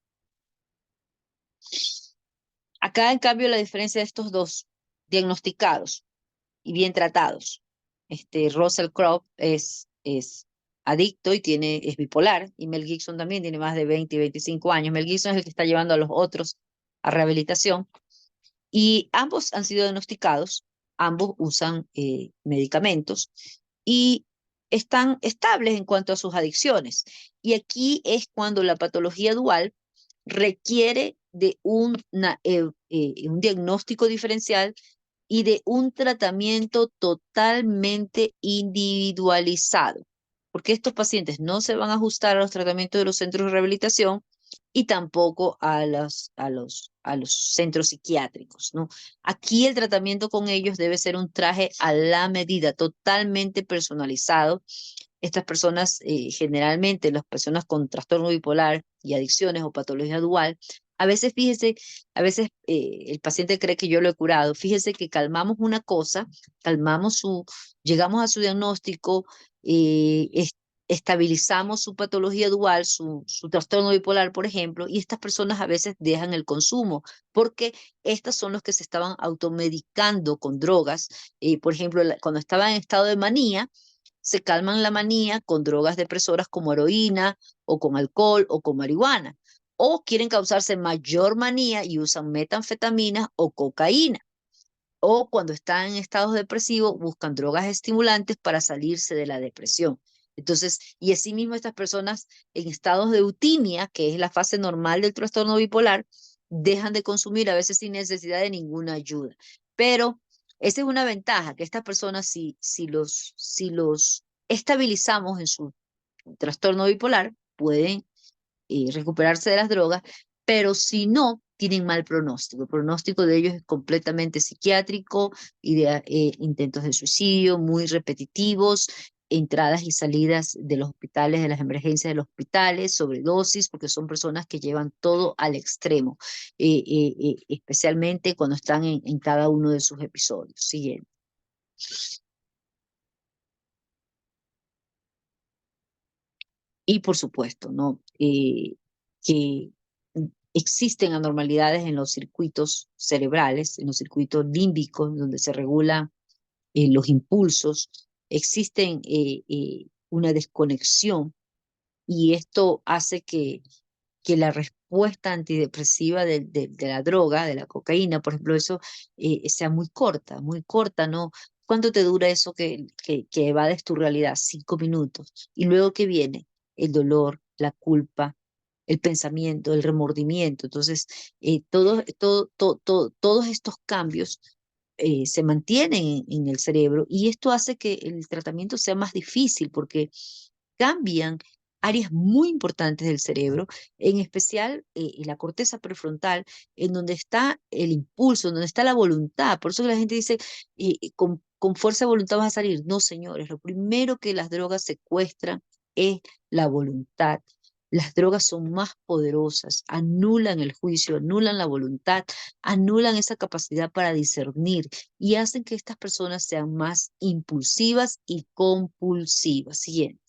Acá, en cambio, la diferencia de estos dos diagnosticados y bien tratados. Russell Crowe es adicto y es bipolar, y Mel Gibson también tiene más de 20 y 25 años. Mel Gibson es el que está llevando a los otros a rehabilitación, y ambos han sido diagnosticados, ambos usan medicamentos y están estables en cuanto a sus adicciones. Y aquí es cuando la patología dual requiere de un diagnóstico diferencial y de un tratamiento totalmente individualizado, porque estos pacientes no se van a ajustar a los tratamientos de los centros de rehabilitación y tampoco a los centros psiquiátricos, ¿no? Aquí el tratamiento con ellos debe ser un traje a la medida, totalmente personalizado. Estas personas, generalmente las personas con trastorno bipolar y adicciones o patología dual, a veces, fíjese, a veces el paciente cree que yo lo he curado. Fíjese que calmamos una cosa, llegamos a su diagnóstico, eh, es- estabilizamos su patología dual, su trastorno bipolar, por ejemplo, y estas personas a veces dejan el consumo, porque estas son los que se estaban automedicando con drogas. Por ejemplo, cuando estaban en estado de manía, se calman la manía con drogas depresoras como heroína o con alcohol o con marihuana. O quieren causarse mayor manía y usan metanfetamina o cocaína. O cuando están en estados depresivos buscan drogas estimulantes para salirse de la depresión. Entonces, y asimismo estas personas en estados de eutimia, que es la fase normal del trastorno bipolar, dejan de consumir a veces sin necesidad de ninguna ayuda. Pero esa es una ventaja, que estas personas, si los estabilizamos en su trastorno bipolar, pueden recuperarse de las drogas, pero si no, tienen mal pronóstico. El pronóstico de ellos es completamente psiquiátrico, y de intentos de suicidio muy repetitivos, entradas y salidas de los hospitales, de las emergencias de los hospitales, sobredosis, porque son personas que llevan todo al extremo, especialmente cuando están en cada uno de sus episodios. Siguiente. Y por supuesto, ¿no? Que existen anormalidades en los circuitos cerebrales, en los circuitos límbicos, donde se regulan los impulsos. Existen una desconexión, y esto hace que la respuesta antidepresiva de la droga, de la cocaína, por ejemplo, eso sea muy corta, ¿no? ¿Cuánto te dura eso que evades tu realidad? 5 minutos. ¿Y luego qué viene? El dolor, la culpa, el pensamiento, el remordimiento. Entonces, todos estos cambios se mantienen en el cerebro, y esto hace que el tratamiento sea más difícil, porque cambian áreas muy importantes del cerebro, en especial en la corteza prefrontal, en donde está el impulso, en donde está la voluntad. Por eso que la gente dice, con fuerza de voluntad vas a salir. No, señores, lo primero que las drogas secuestran es la voluntad. Las drogas son más poderosas, anulan el juicio, anulan la voluntad, anulan esa capacidad para discernir, y hacen que estas personas sean más impulsivas y compulsivas. Siguiente.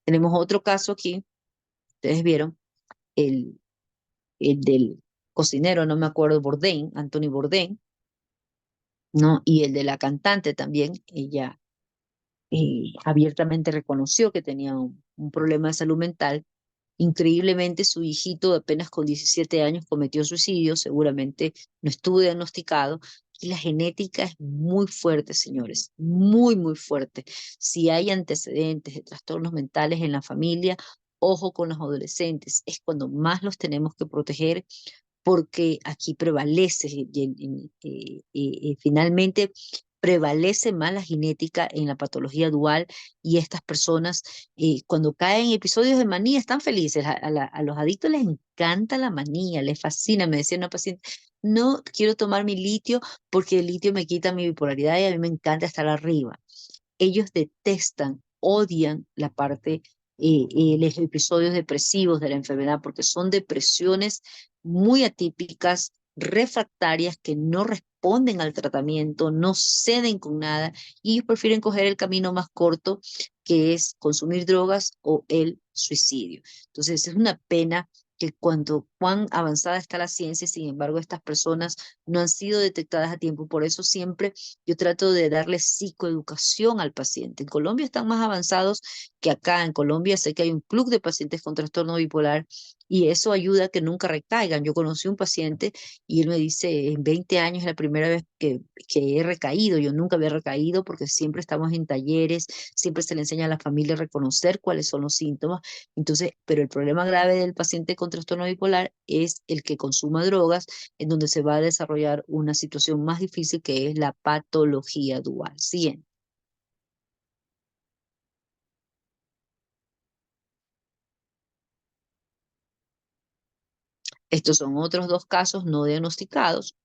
Tenemos otro caso aquí, ustedes vieron, el, el del cocinero, no me acuerdo, Bourdain, Anthony Bourdain, ¿no? Y el de la cantante también. Ella abiertamente reconoció que tenía un problema de salud mental. Increíblemente, su hijito, apenas con 17 años, cometió suicidio, seguramente no estuvo diagnosticado. Y la genética es muy fuerte, señores, muy, muy fuerte. Si hay antecedentes de trastornos mentales en la familia, ojo con los adolescentes, es cuando más los tenemos que proteger, porque aquí prevalece, finalmente prevalece más la genética en la patología dual, y estas personas, cuando caen en episodios de manía, están felices. A los adictos les encanta la manía, les fascina. Me decía una paciente, no quiero tomar mi litio porque el litio me quita mi bipolaridad y a mí me encanta estar arriba. Ellos detestan, odian la parte, los episodios depresivos de la enfermedad, porque son depresiones muy atípicas, refractarias, que no responden responden al tratamiento, no ceden con nada y ellos prefieren coger el camino más corto, que es consumir drogas o el suicidio. Entonces es una pena que cuán avanzada está la ciencia, sin embargo, estas personas no han sido detectadas a tiempo. Por eso siempre yo trato de darle psicoeducación al paciente. En Colombia están más avanzados que acá. En Colombia sé que hay un club de pacientes con trastorno bipolar y eso ayuda a que nunca recaigan. Yo conocí un paciente y él me dice, en 20 años es la primera vez que he recaído. Yo nunca había recaído porque siempre estamos en talleres, siempre se le enseña a la familia a reconocer cuáles son los síntomas. Entonces, pero el problema grave del paciente con trastorno bipolar es el que consuma drogas, en donde se va a desarrollar una situación más difícil que es la patología dual. Siguiente. Estos son otros dos casos no diagnosticados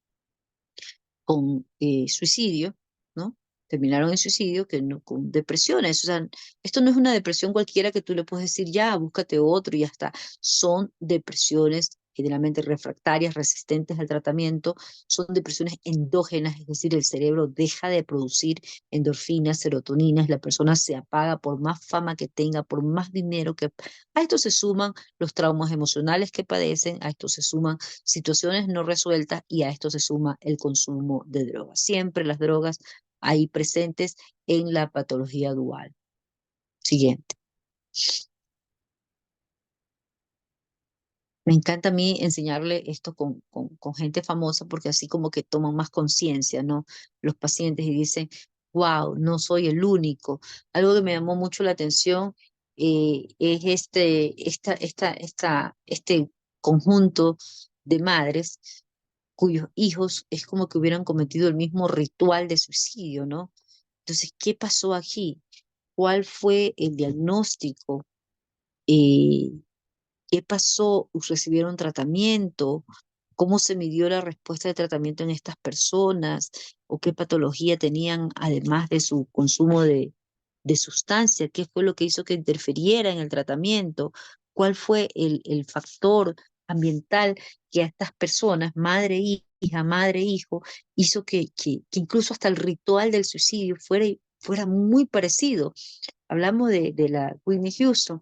con suicidio, ¿no? Terminaron en suicidio que no, con depresiones. O sea, esto no es una depresión cualquiera que tú le puedes decir, ya, búscate otro y ya está. Son depresiones generalmente refractarias, resistentes al tratamiento, son depresiones endógenas, es decir, el cerebro deja de producir endorfinas, serotoninas, la persona se apaga por más fama que tenga, por más dinero que... A esto se suman los traumas emocionales que padecen, a esto se suman situaciones no resueltas y a esto se suma el consumo de drogas. Siempre las drogas ahí presentes en la patología dual. Siguiente. Me encanta a mí enseñarle esto con gente famosa porque así como que toman más conciencia, ¿no? Los pacientes y dicen, wow, no soy el único. Algo que me llamó mucho la atención es este conjunto de madres cuyos hijos es como que hubieran cometido el mismo ritual de suicidio, ¿no? Entonces, ¿qué pasó aquí? ¿Cuál fue el diagnóstico? Eh, ¿Qué pasó? ¿Recibieron tratamiento? ¿Cómo se midió la respuesta de tratamiento en estas personas? ¿O qué patología tenían además de su consumo de sustancia? ¿Qué fue lo que hizo que interfiriera en el tratamiento? ¿Cuál fue el factor ambiental que a estas personas, madre, hija, madre, hijo, hizo que incluso hasta el ritual del suicidio fuera muy parecido? Hablamos de la Whitney Houston.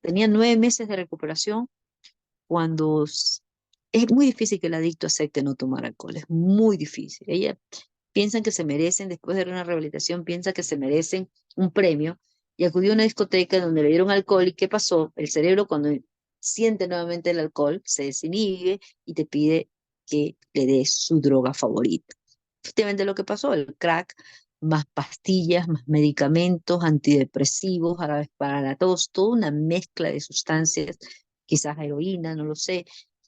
Tenía 9 meses de recuperación cuando es muy difícil que el adicto acepte no tomar alcohol, es muy difícil. Ella piensan que se merecen, después de una rehabilitación, piensa que se merecen un premio y acudió a una discoteca donde le dieron alcohol y ¿qué pasó? El cerebro cuando siente nuevamente el alcohol se desinhibe y te pide que le des su droga favorita. Efectivamente lo que pasó, el crack, más pastillas, más medicamentos, antidepresivos, árabes para la tos, toda una mezcla de sustancias, quizás heroína, no lo sé,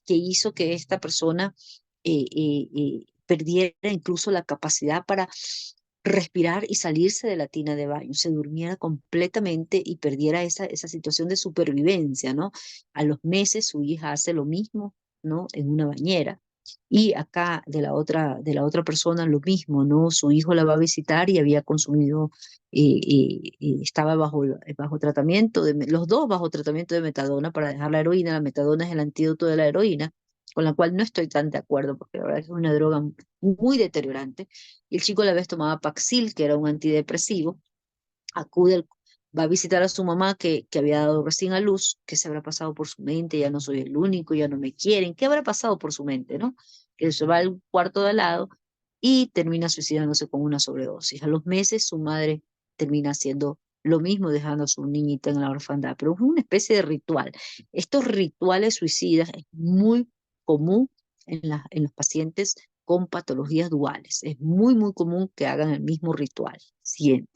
que hizo que esta persona perdiera incluso la capacidad para respirar y salirse de la tina de baño, se durmiera completamente y perdiera esa situación de supervivencia, ¿no? A los meses su hija hace lo mismo, ¿no? En una bañera. Y acá de la otra persona lo mismo, ¿no? Su hijo la va a visitar y había consumido, estaba bajo tratamiento, los dos bajo tratamiento de metadona para dejar la heroína. La metadona es el antídoto de la heroína, con la cual no estoy tan de acuerdo, porque la verdad es que es una droga muy deteriorante. Y el chico a la vez tomaba Paxil, que era un antidepresivo, acude, va a visitar a su mamá que había dado recién a luz, ¿qué se habrá pasado por su mente? Ya no soy el único, ya no me quieren, ¿qué habrá pasado por su mente, no? Que se va al cuarto de al lado y termina suicidándose con una sobredosis. A los meses su madre termina haciendo lo mismo, dejando a su niñita en la orfandad, pero es una especie de ritual. Estos rituales suicidas es muy común en los pacientes con patologías duales. Es muy, muy común que hagan el mismo ritual. Siguiente.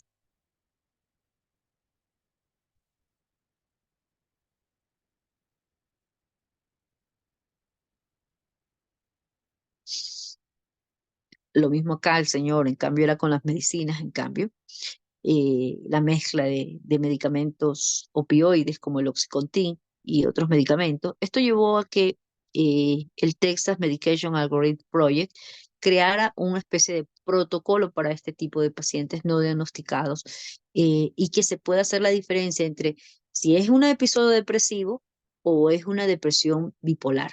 Lo mismo acá el señor, en cambio era con las medicinas, en cambio, la mezcla de medicamentos opioides como el Oxycontin y otros medicamentos. Esto llevó a que el Texas Medication Algorithm Project creara una especie de protocolo para este tipo de pacientes no diagnosticados y que se pueda hacer la diferencia entre si es un episodio depresivo o es una depresión bipolar.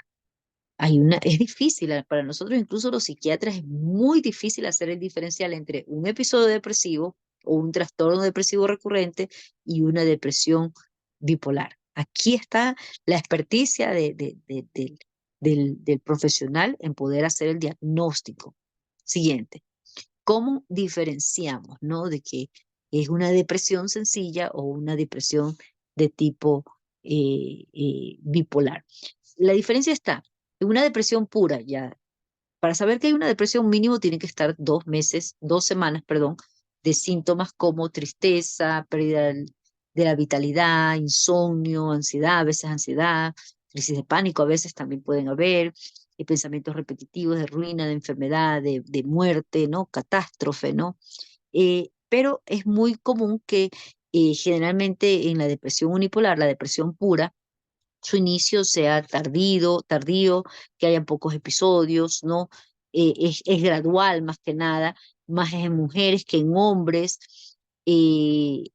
Es difícil, para nosotros incluso los psiquiatras es muy difícil hacer el diferencial entre un episodio depresivo o un trastorno depresivo recurrente y una depresión bipolar. Aquí está la experticia del profesional en poder hacer el diagnóstico. Siguiente, ¿cómo diferenciamos, no, de que es una depresión sencilla o una depresión de tipo bipolar? La diferencia está en una depresión pura, ya. Para saber que hay una depresión mínimo tiene que estar 2 meses, 2 semanas, perdón, de síntomas como tristeza, pérdida de la vitalidad, insomnio, ansiedad, a veces ansiedad, crisis de pánico, a veces también pueden haber, pensamientos repetitivos de ruina, de enfermedad, de muerte, ¿no? Catástrofe, ¿no? Pero es muy común que generalmente en la depresión unipolar, la depresión pura, su inicio sea tardío, que haya pocos episodios, ¿no? Es gradual más que nada, más en mujeres que en hombres. eh,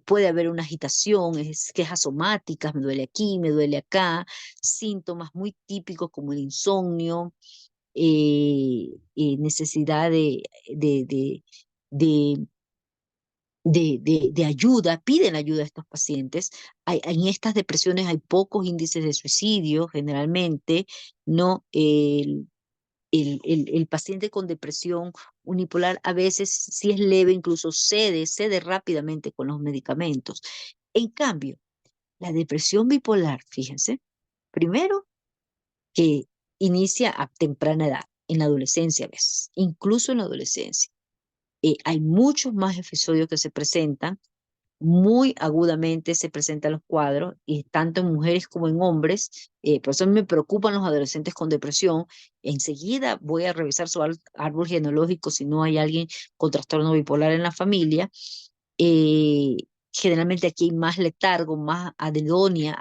Puede haber una agitación, quejas somáticas, me duele aquí, me duele acá, síntomas muy típicos como el insomnio, necesidad de de ayuda, piden ayuda a estos pacientes. En estas depresiones hay pocos índices de suicidio, generalmente, ¿no? El paciente con depresión unipolar a veces, si es leve, incluso cede rápidamente con los medicamentos. En cambio, la depresión bipolar, fíjense, primero que inicia a temprana edad, en la adolescencia a veces, incluso en la adolescencia. Hay muchos más episodios que se presentan, muy agudamente se presentan los cuadros, y tanto en mujeres como en hombres. Por eso me preocupan los adolescentes con depresión. Enseguida voy a revisar su árbol genealógico si no hay alguien con trastorno bipolar en la familia. Eh, Generalmente aquí hay más letargo, más anedonia,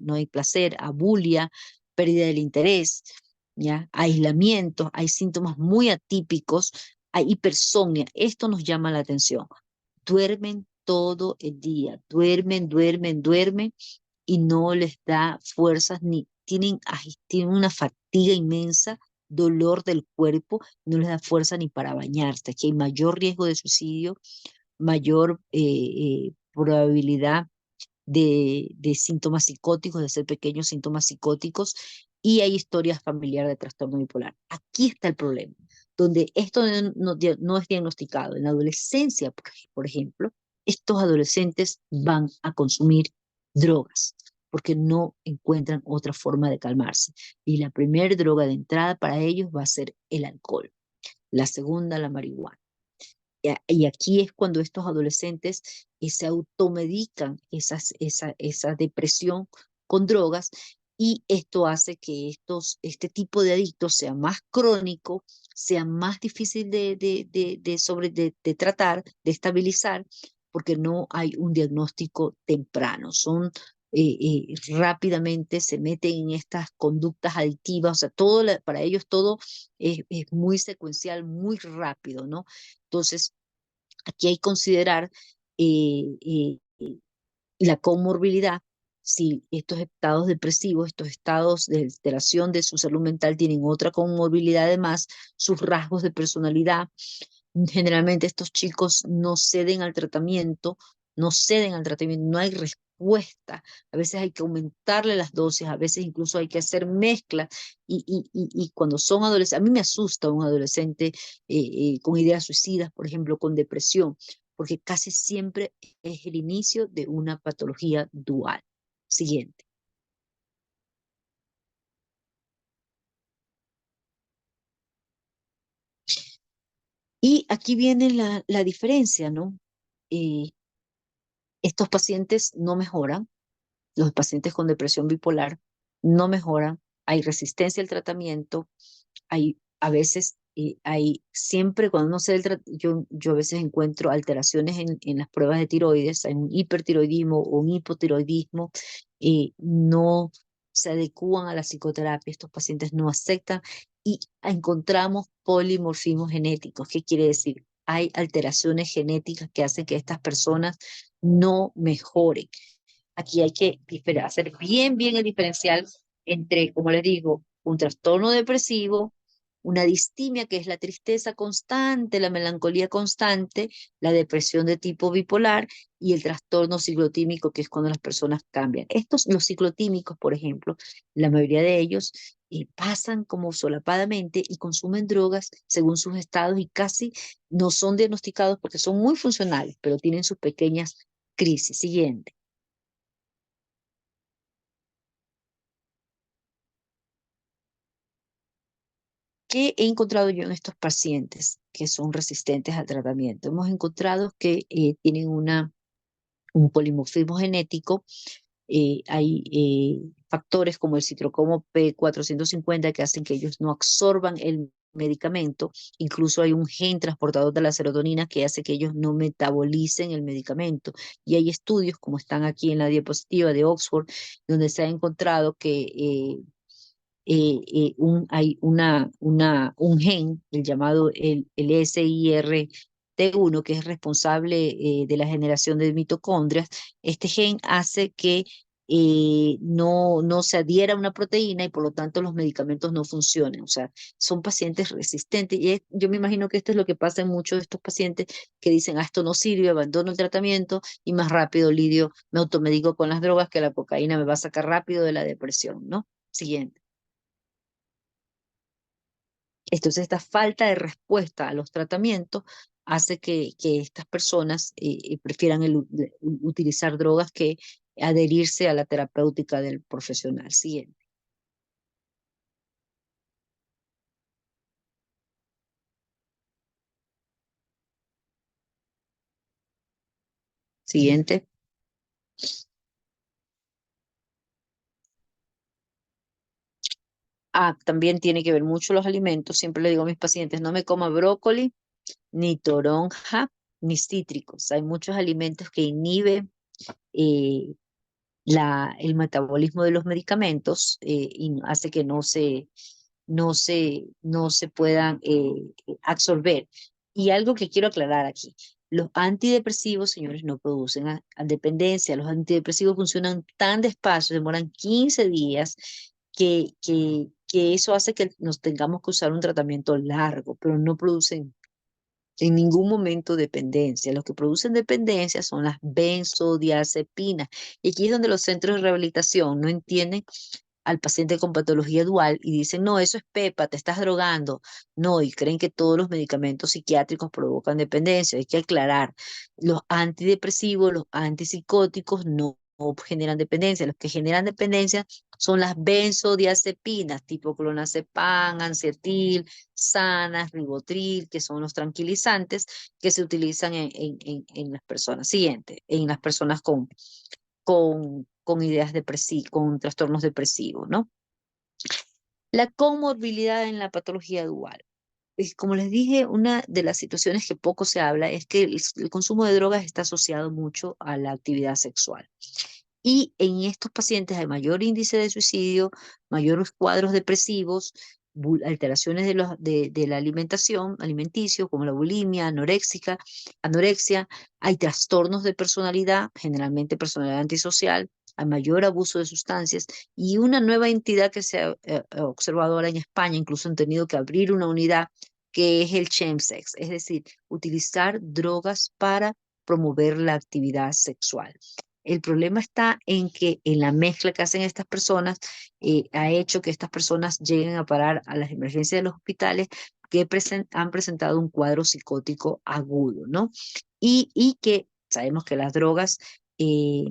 no hay placer, abulia, pérdida del interés, ¿ya? Aislamiento, hay síntomas muy atípicos, hay hipersomnia. Esto nos llama la atención. Duermen todo el día, duermen y no les da fuerzas, ni tienen una fatiga inmensa, dolor del cuerpo, no les da fuerza ni para bañarse. Aquí hay mayor riesgo de suicidio, mayor probabilidad de síntomas psicóticos, de ser pequeños síntomas psicóticos, y hay historias familiares de trastorno bipolar. Aquí está el problema, donde esto no es diagnosticado. En la adolescencia, por ejemplo, estos adolescentes van a consumir drogas porque no encuentran otra forma de calmarse. Y la primera droga de entrada para ellos va a ser el alcohol. La segunda, la marihuana. Y aquí es cuando estos adolescentes se automedican esa depresión con drogas, y esto hace que este tipo de adictos sea más crónico, sea más difícil de tratar, de estabilizar, porque no hay un diagnóstico temprano. Rápidamente se meten en estas conductas adictivas, o sea, para ellos todo es muy secuencial, muy rápido, ¿no? Entonces, aquí hay que considerar la comorbilidad. Si estos estados depresivos, estos estados de alteración de su salud mental tienen otra comorbilidad, además, sus rasgos de personalidad. Generalmente estos chicos no ceden al tratamiento, no hay respuesta. A veces hay que aumentarle las dosis, a veces incluso hay que hacer mezclas. Y cuando son adolescentes, a mí me asusta un adolescente con ideas suicidas, por ejemplo, con depresión, porque casi siempre es el inicio de una patología dual. Siguiente. Y aquí viene la diferencia, ¿no? Eh, Estos pacientes no mejoran, los pacientes con depresión bipolar no mejoran, hay resistencia al tratamiento, hay a veces, hay siempre cuando uno se yo a veces encuentro alteraciones en las pruebas de tiroides, hay un hipertiroidismo o un hipotiroidismo, no se adecúan a la psicoterapia, estos pacientes no aceptan, y encontramos polimorfismos genéticos. ¿Qué quiere decir? Hay alteraciones genéticas que hacen que estas personas no mejoren. Aquí hay que hacer bien el diferencial entre, como les digo, un trastorno depresivo, una distimia, que es la tristeza constante, la melancolía constante, la depresión de tipo bipolar y el trastorno ciclotímico, que es cuando las personas cambian. Estos, los ciclotímicos, por ejemplo, la mayoría de ellos pasan como solapadamente y consumen drogas según sus estados y casi no son diagnosticados porque son muy funcionales, pero tienen sus pequeñas crisis. Siguiente. ¿Qué he encontrado yo en estos pacientes que son resistentes al tratamiento? Hemos encontrado que tienen un polimorfismo genético. Hay factores como el citrocromo P450 que hacen que ellos no absorban el medicamento. Incluso hay un gen transportador de la serotonina que hace que ellos no metabolicen el medicamento. Y hay estudios, como están aquí en la diapositiva de Oxford, donde se ha encontrado que hay un gen, el llamado el SIRT1, que es responsable de la generación de mitocondrias. Este gen hace que no se adhiera a una proteína y por lo tanto los medicamentos no funcionen. O sea, son pacientes resistentes. Y yo me imagino que esto es lo que pasa en muchos de estos pacientes que dicen, esto no sirve, abandono el tratamiento y más rápido lidio, me automedico con las drogas, que la cocaína me va a sacar rápido de la depresión, ¿no? Siguiente. Entonces, esta falta de respuesta a los tratamientos hace que estas personas prefieran utilizar drogas que adherirse a la terapéutica del profesional. Siguiente. Siguiente. También tiene que ver mucho los alimentos. Siempre le digo a mis pacientes, no me coma brócoli, ni toronja, ni cítricos. Hay muchos alimentos que inhiben eh, el metabolismo de los medicamentos y hace que no se puedan absorber. Y algo que quiero aclarar aquí, los antidepresivos, señores, no producen dependencia. Los antidepresivos funcionan tan despacio, demoran 15 días, que eso hace que nos tengamos que usar un tratamiento largo, pero no producen en ningún momento dependencia. Los que producen dependencia son las benzodiazepinas. Y aquí es donde los centros de rehabilitación no entienden al paciente con patología dual y dicen, no, eso es Pepa, te estás drogando. No, y creen que todos los medicamentos psiquiátricos provocan dependencia. Hay que aclarar, los antidepresivos, los antipsicóticos no generan dependencia. Los que generan dependencia son las benzodiazepinas, tipo clonazepam, ancetil, Sanas, Ribotril, que son los tranquilizantes que se utilizan en las personas. Siguiente, en las personas con ideas depresivas, con trastornos depresivos, ¿no? La comorbilidad en la patología dual. Como les dije, una de las situaciones que poco se habla es que el consumo de drogas está asociado mucho a la actividad sexual. Y en estos pacientes hay mayor índice de suicidio, mayores cuadros depresivos, alteraciones de la alimentación, alimenticio, como la bulimia, anorexia, hay trastornos de personalidad, generalmente personalidad antisocial, hay mayor abuso de sustancias y una nueva entidad que se ha observado ahora en España, incluso han tenido que abrir una unidad que es el chemsex, es decir, utilizar drogas para promover la actividad sexual. El problema está en que en la mezcla que hacen estas personas ha hecho que estas personas lleguen a parar a las emergencias de los hospitales que han presentado un cuadro psicótico agudo, ¿no? Y que sabemos que las drogas eh,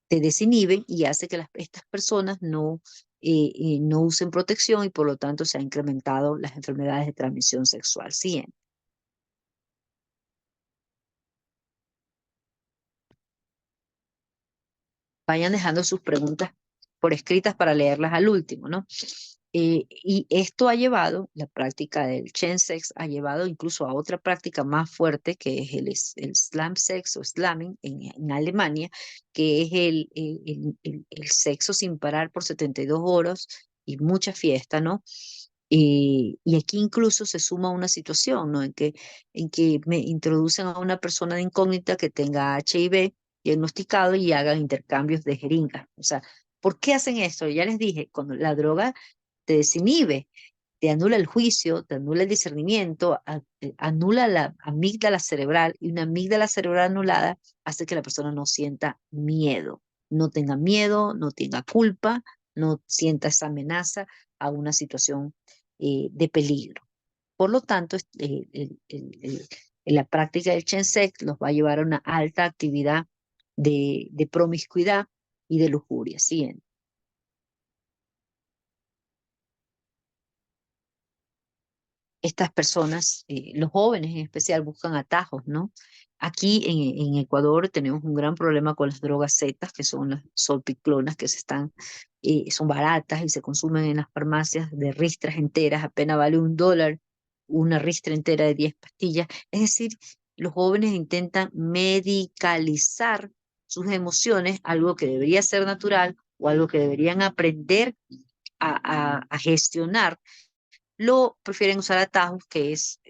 te desinhiben y hace que estas personas no usen protección y por lo tanto se han incrementado las enfermedades de transmisión sexual. Siguiente. Vayan dejando sus preguntas por escritas para leerlas al último, ¿no? Y esto ha llevado, la práctica del Chensex ha llevado incluso a otra práctica más fuerte que es el slam sex o slamming en Alemania, que es el sexo sin parar por 72 horas y mucha fiesta, ¿no? Y aquí incluso se suma una situación, ¿no? En que me introducen a una persona de incógnita que tenga HIV diagnosticado y hagan intercambios de jeringas. O sea, ¿Por qué hacen esto? Ya les dije, cuando la droga te desinhibe, te anula el juicio, te anula el discernimiento, anula la amígdala cerebral, y una amígdala cerebral anulada hace que la persona no sienta miedo, no tenga miedo, no tenga culpa, no sienta esa amenaza a una situación de peligro. Por lo tanto, la práctica del Chemsex los va a llevar a una alta actividad de promiscuidad y de lujuria. Siguiente. Estas personas, los jóvenes en especial, buscan atajos, ¿no? Aquí en Ecuador tenemos un gran problema con las drogas zetas, que son las solpiclonas, que son baratas y se consumen en las farmacias de ristras enteras, apenas vale $1 una ristra entera de 10 pastillas. Es decir, los jóvenes intentan medicalizar sus emociones, algo que debería ser natural o algo que deberían aprender a gestionar. Lo prefieren usar atajos, que es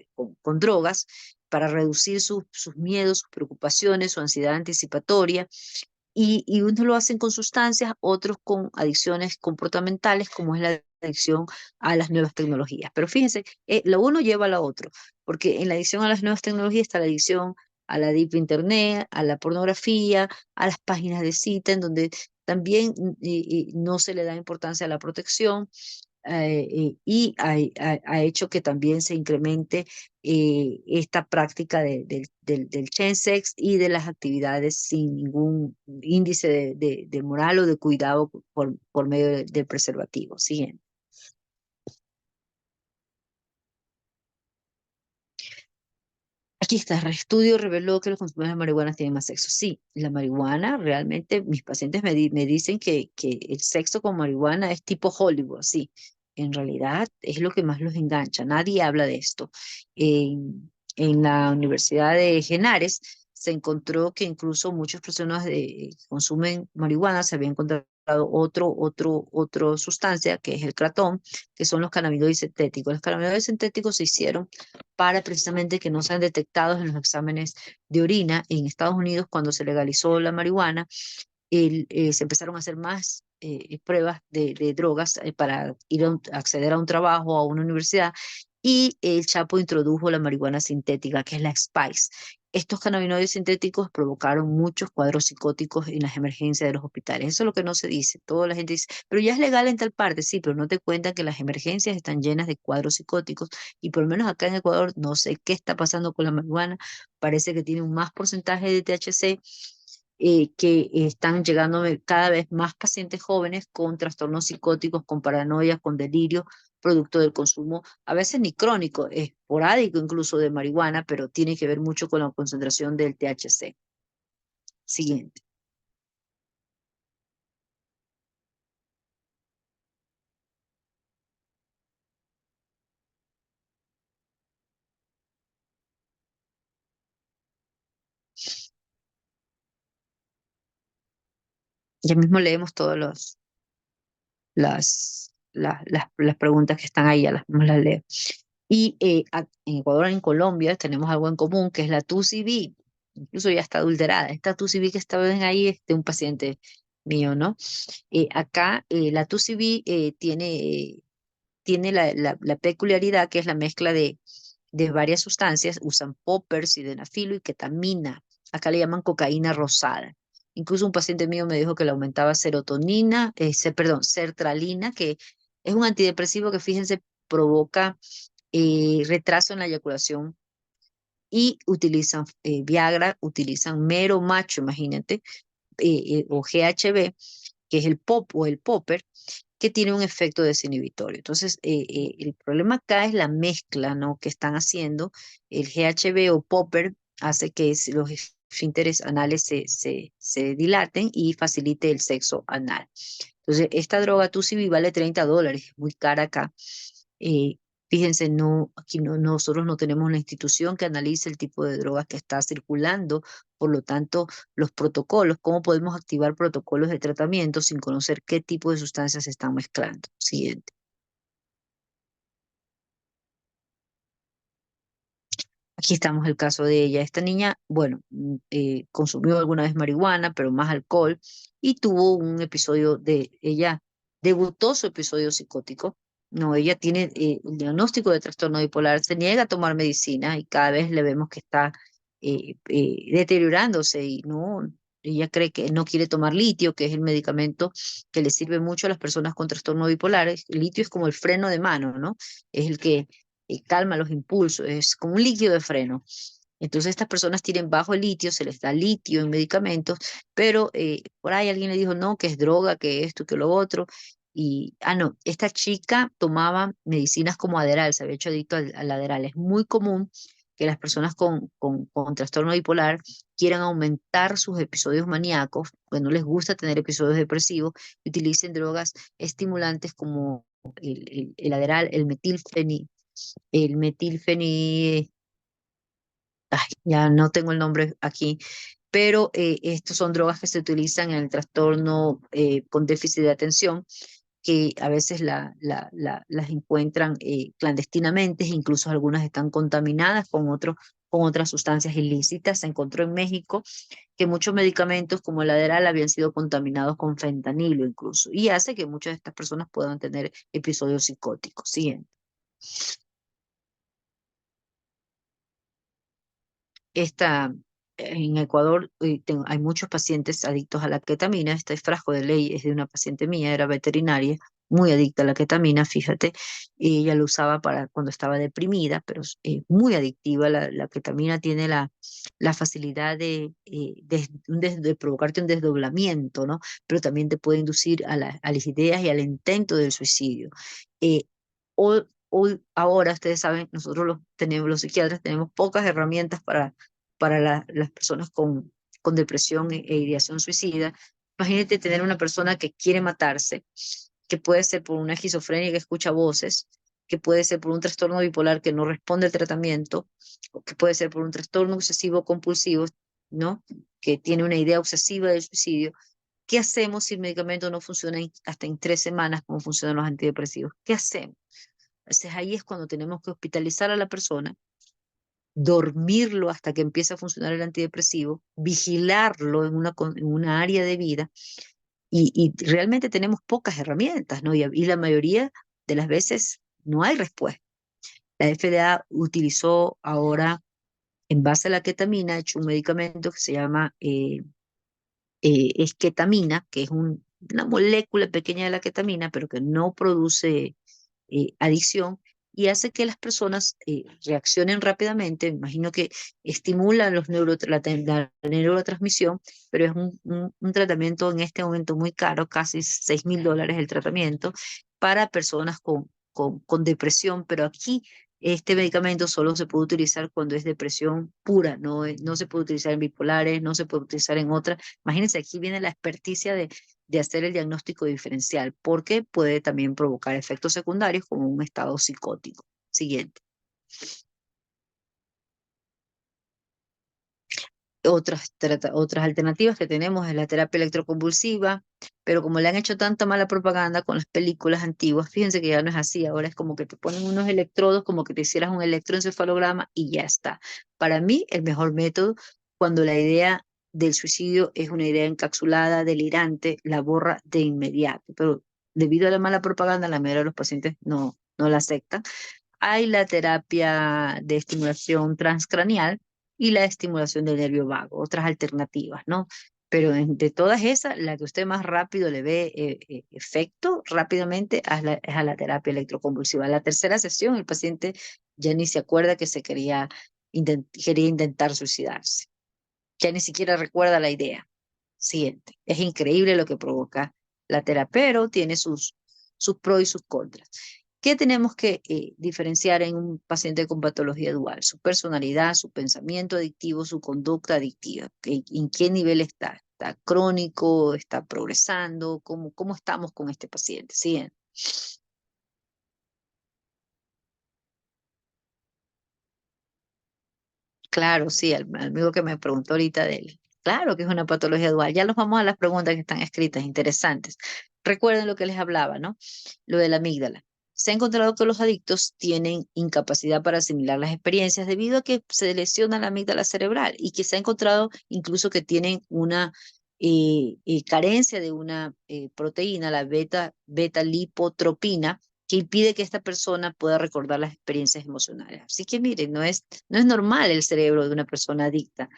con drogas, para reducir sus miedos, sus preocupaciones, su ansiedad anticipatoria, y unos lo hacen con sustancias, otros con adicciones comportamentales, como es la adicción a las nuevas tecnologías. Pero fíjense, lo uno lleva a lo otro, porque en la adicción a las nuevas tecnologías está la adicción a la deep internet, a la pornografía, a las páginas de cita, en donde también no se le da importancia a la protección, y ha hecho que también se incremente esta práctica del chemsex y de las actividades sin ningún índice de moral o de cuidado por medio del preservativo. Siguiente. Aquí está, el estudio reveló que los consumidores de marihuana tienen más sexo. Sí, la marihuana, realmente mis pacientes me dicen que el sexo con marihuana es tipo Hollywood, sí. En realidad es lo que más los engancha. Nadie habla de esto. En la Universidad de Genares se encontró que incluso muchas personas que consumen marihuana se había encontrado otra sustancia, que es el cratón, que son los cannabinoides sintéticos. Los cannabinoides sintéticos se hicieron para precisamente que no sean detectados en los exámenes de orina. En Estados Unidos, cuando se legalizó la marihuana, se empezaron a hacer más pruebas de drogas para acceder a un trabajo o a una universidad, y el Chapo introdujo la marihuana sintética, que es la Spice. Estos cannabinoides sintéticos provocaron muchos cuadros psicóticos en las emergencias de los hospitales. Eso es lo que no se dice. Toda la gente dice, pero ya es legal en tal parte, sí, pero no te cuentan que las emergencias están llenas de cuadros psicóticos, y por lo menos acá en Ecuador no sé qué está pasando con la marihuana. Parece que tiene un más porcentaje de THC, que están llegando cada vez más pacientes jóvenes con trastornos psicóticos, con paranoia, con delirio, producto del consumo, a veces ni crónico, esporádico incluso, de marihuana, pero tiene que ver mucho con la concentración del THC. Siguiente. Ya mismo leemos todas las preguntas que están ahí, ya las mismo las leo. Y en Ecuador, en Colombia, tenemos algo en común, que es la TUCB. Incluso ya está adulterada. Esta TUCB que está ahí es de un paciente mío, ¿no? Acá la TUCB tiene la peculiaridad, que es la mezcla de varias sustancias. Usan poppers, sildenafilo y ketamina. Acá le llaman cocaína rosada. Incluso un paciente mío me dijo que le aumentaba serotonina, perdón, sertralina, que es un antidepresivo que, fíjense, provoca retraso en la eyaculación, y utilizan Viagra, utilizan mero macho, imagínate, o GHB, que es el pop o el popper, que tiene un efecto desinhibitorio. Entonces, el problema acá es la mezcla, ¿no?, que están haciendo. El GHB o popper hace que los esfínteres anales se dilaten y facilite el sexo anal. Entonces, esta droga Tucibi vale $30, es muy cara acá. Eh, Fíjense, no, aquí nosotros no tenemos una institución que analice el tipo de drogas que está circulando. Por lo tanto, los protocolos, ¿cómo podemos activar protocolos de tratamiento sin conocer qué tipo de sustancias se están mezclando? Siguiente. Aquí estamos el caso de ella. Esta niña, bueno, consumió alguna vez marihuana, pero más alcohol, y tuvo un episodio ella debutó su episodio psicótico. No, ella tiene el diagnóstico de trastorno bipolar, se niega a tomar medicina y cada vez le vemos que está deteriorándose y no, ella cree que no quiere tomar litio, que es el medicamento que le sirve mucho a las personas con trastorno bipolar. El litio es como el freno de mano, ¿no? Es el que calma los impulsos, es como un líquido de freno. Entonces estas personas tienen bajo litio, se les da litio en medicamentos, pero por ahí alguien le dijo, no, que es droga, que esto, que lo otro. Y, no, esta chica tomaba medicinas como Adderall, se había hecho adicto al Adderall. Es muy común que las personas con trastorno bipolar quieran aumentar sus episodios maníacos, que no les gusta tener episodios depresivos, y utilicen drogas estimulantes como el Adderall, el metilfeni, ay, ya no tengo el nombre aquí, pero estos son drogas que se utilizan en el trastorno con déficit de atención, que a veces las encuentran clandestinamente, e incluso algunas están contaminadas con otras sustancias ilícitas. Se encontró en México que muchos medicamentos como el Adderall habían sido contaminados con fentanilo incluso, y hace que muchas de estas personas puedan tener episodios psicóticos. Siguiente. Esta, en Ecuador hay muchos pacientes adictos a la ketamina. Este frasco de ley es de una paciente mía, era veterinaria, muy adicta a la ketamina, fíjate. Y ella lo usaba para cuando estaba deprimida, pero es muy adictiva. La ketamina tiene la facilidad de provocarte un desdoblamiento, ¿no? Pero también te puede inducir a las ideas y al intento del suicidio. Eh, hoy, ahora, ustedes saben, nosotros los psiquiatras tenemos pocas herramientas para las personas con depresión e ideación suicida. Imagínate tener una persona que quiere matarse, que puede ser por una esquizofrenia que escucha voces, que puede ser por un trastorno bipolar que no responde al tratamiento, o que puede ser por un trastorno obsesivo compulsivo, ¿no? Que tiene una idea obsesiva del suicidio. ¿Qué hacemos si el medicamento no funciona hasta en 3 semanas como funcionan los antidepresivos? ¿Qué hacemos? Entonces ahí es cuando tenemos que hospitalizar a la persona, dormirlo hasta que empiece a funcionar el antidepresivo, vigilarlo en una área de vida y realmente tenemos pocas herramientas, ¿no? Y la mayoría de las veces no hay respuesta. La FDA utilizó ahora, en base a la ketamina, ha hecho un medicamento que se llama esketamina, que es una molécula pequeña de la ketamina, pero que no produce adicción y hace que las personas reaccionen rápidamente. Me imagino que estimula la neurotransmisión, pero es un tratamiento en este momento muy caro, casi $6.000 el tratamiento para personas con depresión, pero aquí este medicamento solo se puede utilizar cuando es depresión pura, no se puede utilizar en bipolares, no se puede utilizar en otras. Imagínense, aquí viene la experticia de hacer el diagnóstico diferencial, porque puede también provocar efectos secundarios como un estado psicótico. Siguiente. Otras alternativas que tenemos es la terapia electroconvulsiva, pero como le han hecho tanta mala propaganda con las películas antiguas, fíjense que ya no es así. Ahora es como que te ponen unos electrodos, como que te hicieras un electroencefalograma y ya está. Para mí, el mejor método, cuando la idea del suicidio es una idea encapsulada, delirante, la borra de inmediato. Pero debido a la mala propaganda, la mayoría de los pacientes no la aceptan. Hay la terapia de estimulación transcranial y la estimulación del nervio vago, otras alternativas, ¿no? Pero de todas esas, la que usted más rápido le ve efecto rápidamente es a la terapia electroconvulsiva. La tercera sesión, el paciente ya ni se acuerda que quería intentar suicidarse. Ya ni siquiera recuerda la idea. Siguiente. Es increíble lo que provoca la terapia, pero tiene sus pros y sus contras. ¿Qué tenemos que diferenciar en un paciente con patología dual? Su personalidad, su pensamiento adictivo, su conducta adictiva. ¿En qué nivel está? ¿Está crónico? ¿Está progresando? ¿Cómo estamos con este paciente? ¿Sí? Claro, sí, al amigo que me preguntó ahorita de él. Claro que es una patología dual. Ya nos vamos a las preguntas que están escritas, interesantes. Recuerden lo que les hablaba, ¿no? Lo de la amígdala. Se ha encontrado que los adictos tienen incapacidad para asimilar las experiencias debido a que se lesiona la amígdala cerebral y que se ha encontrado incluso que tienen una carencia de una proteína, la beta lipotropina, que impide que esta persona pueda recordar las experiencias emocionales. Así que miren, no es normal el cerebro de una persona adicta.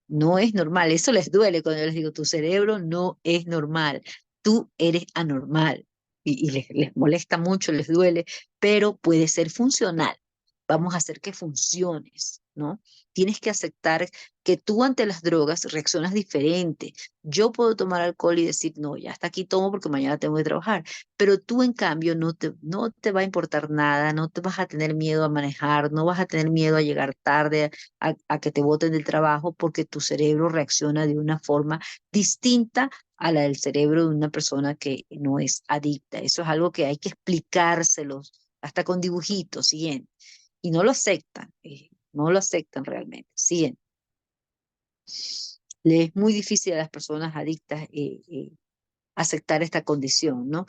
No es normal. Eso les duele cuando yo les digo, tu cerebro no es normal. Tú eres anormal. Y les molesta mucho, les duele, pero puede ser funcional. Vamos a hacer que funciones, ¿no? Tienes que aceptar que tú ante las drogas reaccionas diferente. Yo puedo tomar alcohol y decir, no, ya hasta aquí tomo porque mañana tengo que trabajar. Pero tú, en cambio, no te va a importar nada, no te vas a tener miedo a manejar, no vas a tener miedo a llegar tarde, a que te boten del trabajo porque tu cerebro reacciona de una forma distinta a la del cerebro de una persona que no es adicta. Eso es algo que hay que explicárselos, hasta con dibujitos, siguen. Y no lo aceptan realmente, siguen. Le es muy difícil a las personas adictas aceptar esta condición, ¿no?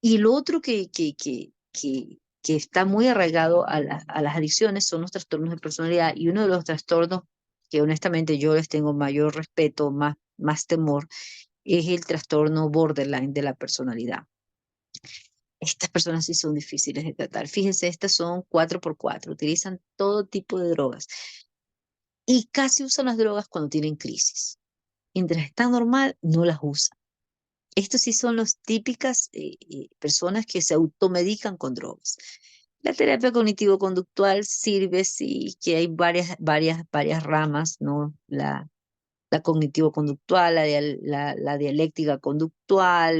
Y lo otro que está muy arraigado a las adicciones son los trastornos de personalidad, y uno de los trastornos que honestamente yo les tengo mayor respeto, más temor, es el trastorno borderline de la personalidad. Estas personas sí son difíciles de tratar. Fíjense, estas son 4x4, utilizan todo tipo de drogas y casi usan las drogas cuando tienen crisis. Mientras están normal, no las usan. Estos sí son las típicas personas que se automedican con drogas. La terapia cognitivo-conductual sirve, sí, que hay varias ramas, ¿no? La cognitivo-conductual, la dialéctica conductual,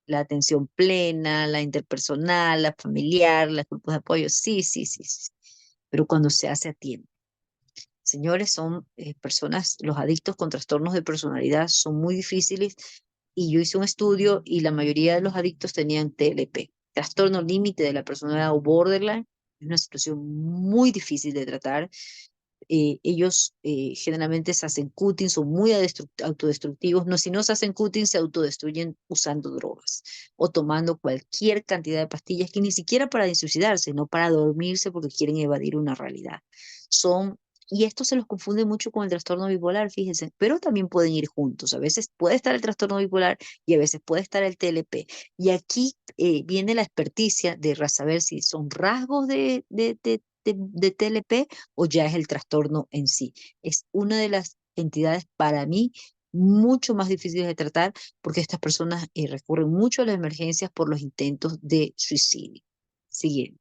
la atención plena, la interpersonal, la familiar, los grupos de apoyo, sí, sí, sí, sí. Pero cuando se hace a tiempo. Señores, son personas, los adictos con trastornos de personalidad son muy difíciles, y yo hice un estudio y la mayoría de los adictos tenían TLP, trastorno límite de la personalidad o borderline. Es una situación muy difícil de tratar. Ellos generalmente se hacen cutting, son muy autodestructivos. No, si no se hacen cutting, se autodestruyen usando drogas o tomando cualquier cantidad de pastillas, que ni siquiera para suicidarse, sino para dormirse porque quieren evadir una realidad. Son Y esto se los confunde mucho con el trastorno bipolar, fíjense, pero también pueden ir juntos. A veces puede estar el trastorno bipolar y a veces puede estar el TLP. Y aquí viene la experticia de saber si son rasgos de TLP o ya es el trastorno en sí. Es una de las entidades para mí mucho más difíciles de tratar, porque estas personas recurren mucho a las emergencias por los intentos de suicidio. Siguiente.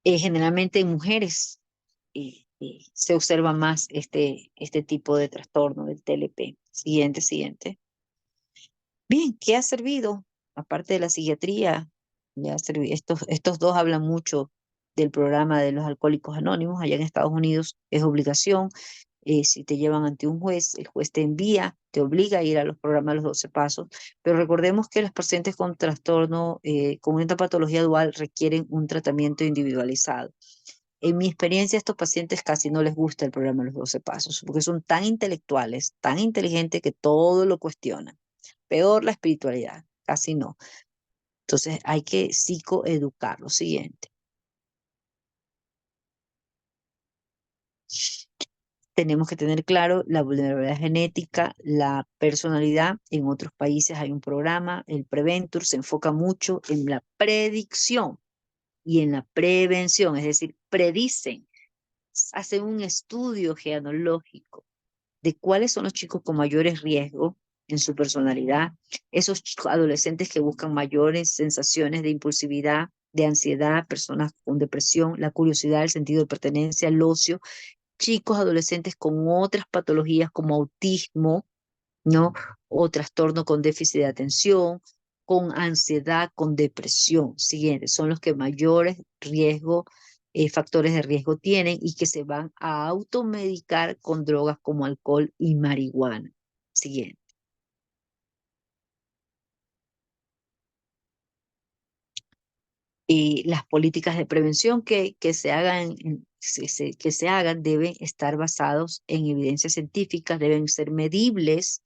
Generalmente en mujeres se observa más este tipo de trastorno del TLP. Siguiente, siguiente. Bien, ¿qué ha servido? Aparte de la psiquiatría, estos dos hablan mucho del programa de los alcohólicos anónimos. Allá en Estados Unidos es obligación. Si te llevan ante un juez, el juez te envía, te obliga a ir a los programas de los 12 pasos. Pero recordemos que los pacientes con trastorno, con una patología dual, requieren un tratamiento individualizado. En mi experiencia, a estos pacientes casi no les gusta el programa de los 12 pasos, porque son tan intelectuales, tan inteligentes, que todo lo cuestionan. Peor la espiritualidad, casi no. Entonces hay que psicoeducar. Lo siguiente. Tenemos que tener claro la vulnerabilidad genética, la personalidad. En otros países hay un programa, el Preventur, se enfoca mucho en la predicción y en la prevención, es decir, predicen, hacen un estudio genealógico de cuáles son los chicos con mayores riesgos en su personalidad, esos adolescentes que buscan mayores sensaciones de impulsividad, de ansiedad, personas con depresión, la curiosidad, el sentido de pertenencia, el ocio, chicos adolescentes con otras patologías como autismo, ¿no? O trastorno con déficit de atención, con ansiedad, con depresión. Siguiente, son los que mayores riesgos, factores de riesgo tienen y que se van a automedicar con drogas como alcohol y marihuana. Siguiente. Las políticas de prevención que se hagan, que se hagan deben estar basados en evidencias científicas, deben ser medibles,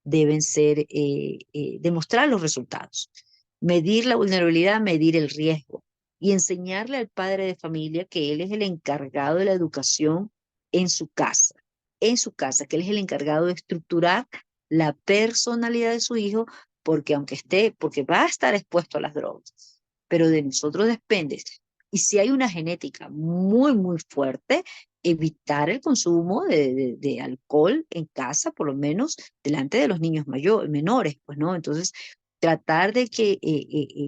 deben ser, demostrar los resultados. Medir la vulnerabilidad, medir el riesgo y enseñarle al padre de familia que él es el encargado de la educación en su casa, que él es el encargado de estructurar la personalidad de su hijo, porque porque va a estar expuesto a las drogas, pero de nosotros depende. Y si hay una genética muy, muy fuerte, evitar el consumo de alcohol en casa, por lo menos delante de los niños menores, pues, ¿no? Entonces, tratar de que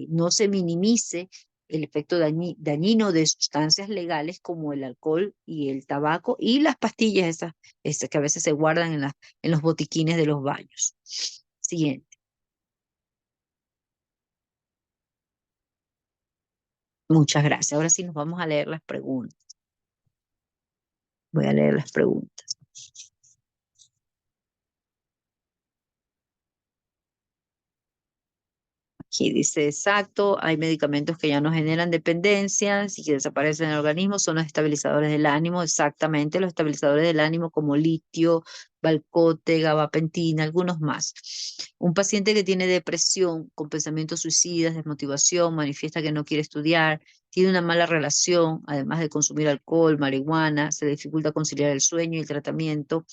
no se minimice el efecto dañino de sustancias legales como el alcohol y el tabaco y las pastillas esas que a veces se guardan en los botiquines de los baños. Siguiente. Muchas gracias. Ahora sí nos vamos a leer las preguntas. Voy a leer las preguntas. Aquí dice exacto, hay medicamentos que ya no generan dependencias y que desaparecen en el organismo, son los estabilizadores del ánimo, exactamente, los estabilizadores del ánimo como litio, valcote, gabapentina, algunos más. Un paciente que tiene depresión con pensamientos suicidas, desmotivación, manifiesta que no quiere estudiar, tiene una mala relación, además de consumir alcohol, marihuana, se le dificulta conciliar el sueño y el tratamiento.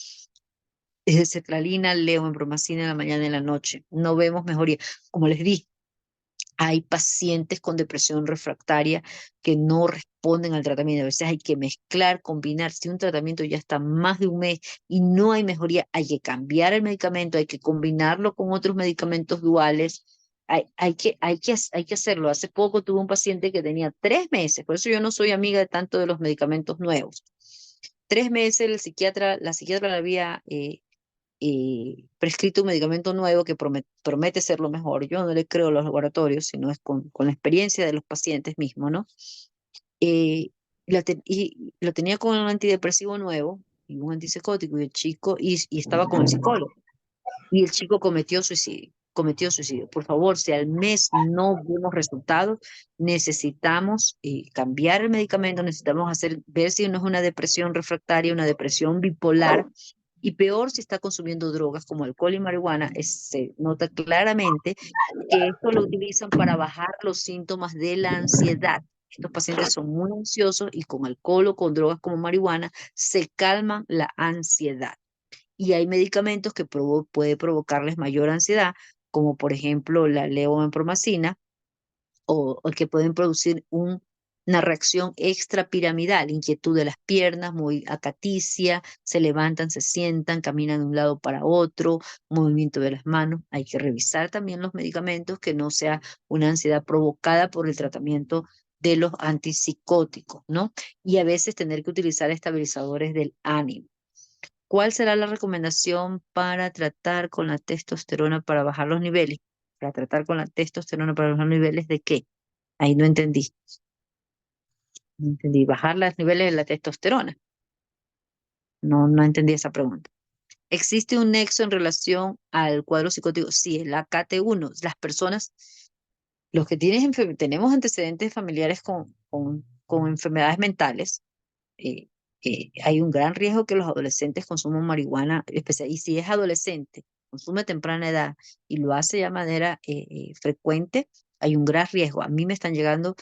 Es sertralina, levobromacina en la mañana y en la noche. No vemos mejoría. Como les dije, hay pacientes con depresión refractaria que no responden al tratamiento. A veces hay que mezclar, combinar. Si un tratamiento ya está más de un mes y no hay mejoría, hay que cambiar el medicamento, hay que combinarlo con otros medicamentos duales. Hay que hacerlo. Hace poco tuve un paciente que tenía 3 meses, por eso yo no soy amiga de tanto de los medicamentos nuevos. 3 meses la psiquiatra le había prescrito un medicamento nuevo que promete ser lo mejor. Yo no le creo a los laboratorios, sino es con la experiencia de los pacientes mismos, ¿no? Eh, y lo tenía con un antidepresivo nuevo y un antipsicótico y el chico, y estaba con el psicólogo, y el chico cometió suicidio. Por favor, si al mes no vemos resultados, necesitamos cambiar el medicamento, necesitamos ver si no es una depresión refractaria, una depresión bipolar, y peor si está consumiendo drogas como alcohol y marihuana, se nota claramente que esto lo utilizan para bajar los síntomas de la ansiedad. Estos pacientes son muy ansiosos y con alcohol o con drogas como marihuana se calman la ansiedad. Y hay medicamentos que puede provocarles mayor ansiedad, como por ejemplo la levodopa o que pueden producir una reacción extrapiramidal, inquietud de las piernas, muy acaticia, se levantan, se sientan, caminan de un lado para otro, movimiento de las manos. Hay que revisar también los medicamentos, que no sea una ansiedad provocada por el tratamiento de los antipsicóticos, ¿no? Y a veces tener que utilizar estabilizadores del ánimo. ¿Cuál será la recomendación para tratar con la testosterona para bajar los niveles? Para tratar con la testosterona para bajar los niveles de qué? Ahí no entendí. No entendí. Bajar los niveles de la testosterona. No, no entendí esa pregunta. ¿Existe un nexo en relación al cuadro psicótico? Sí, es la KT1. Las personas, los que tenemos antecedentes familiares con enfermedades mentales, eh, hay un gran riesgo que los adolescentes consuman marihuana, y si es adolescente, consume a temprana edad y lo hace de manera frecuente, hay un gran riesgo. A mí me están llegando,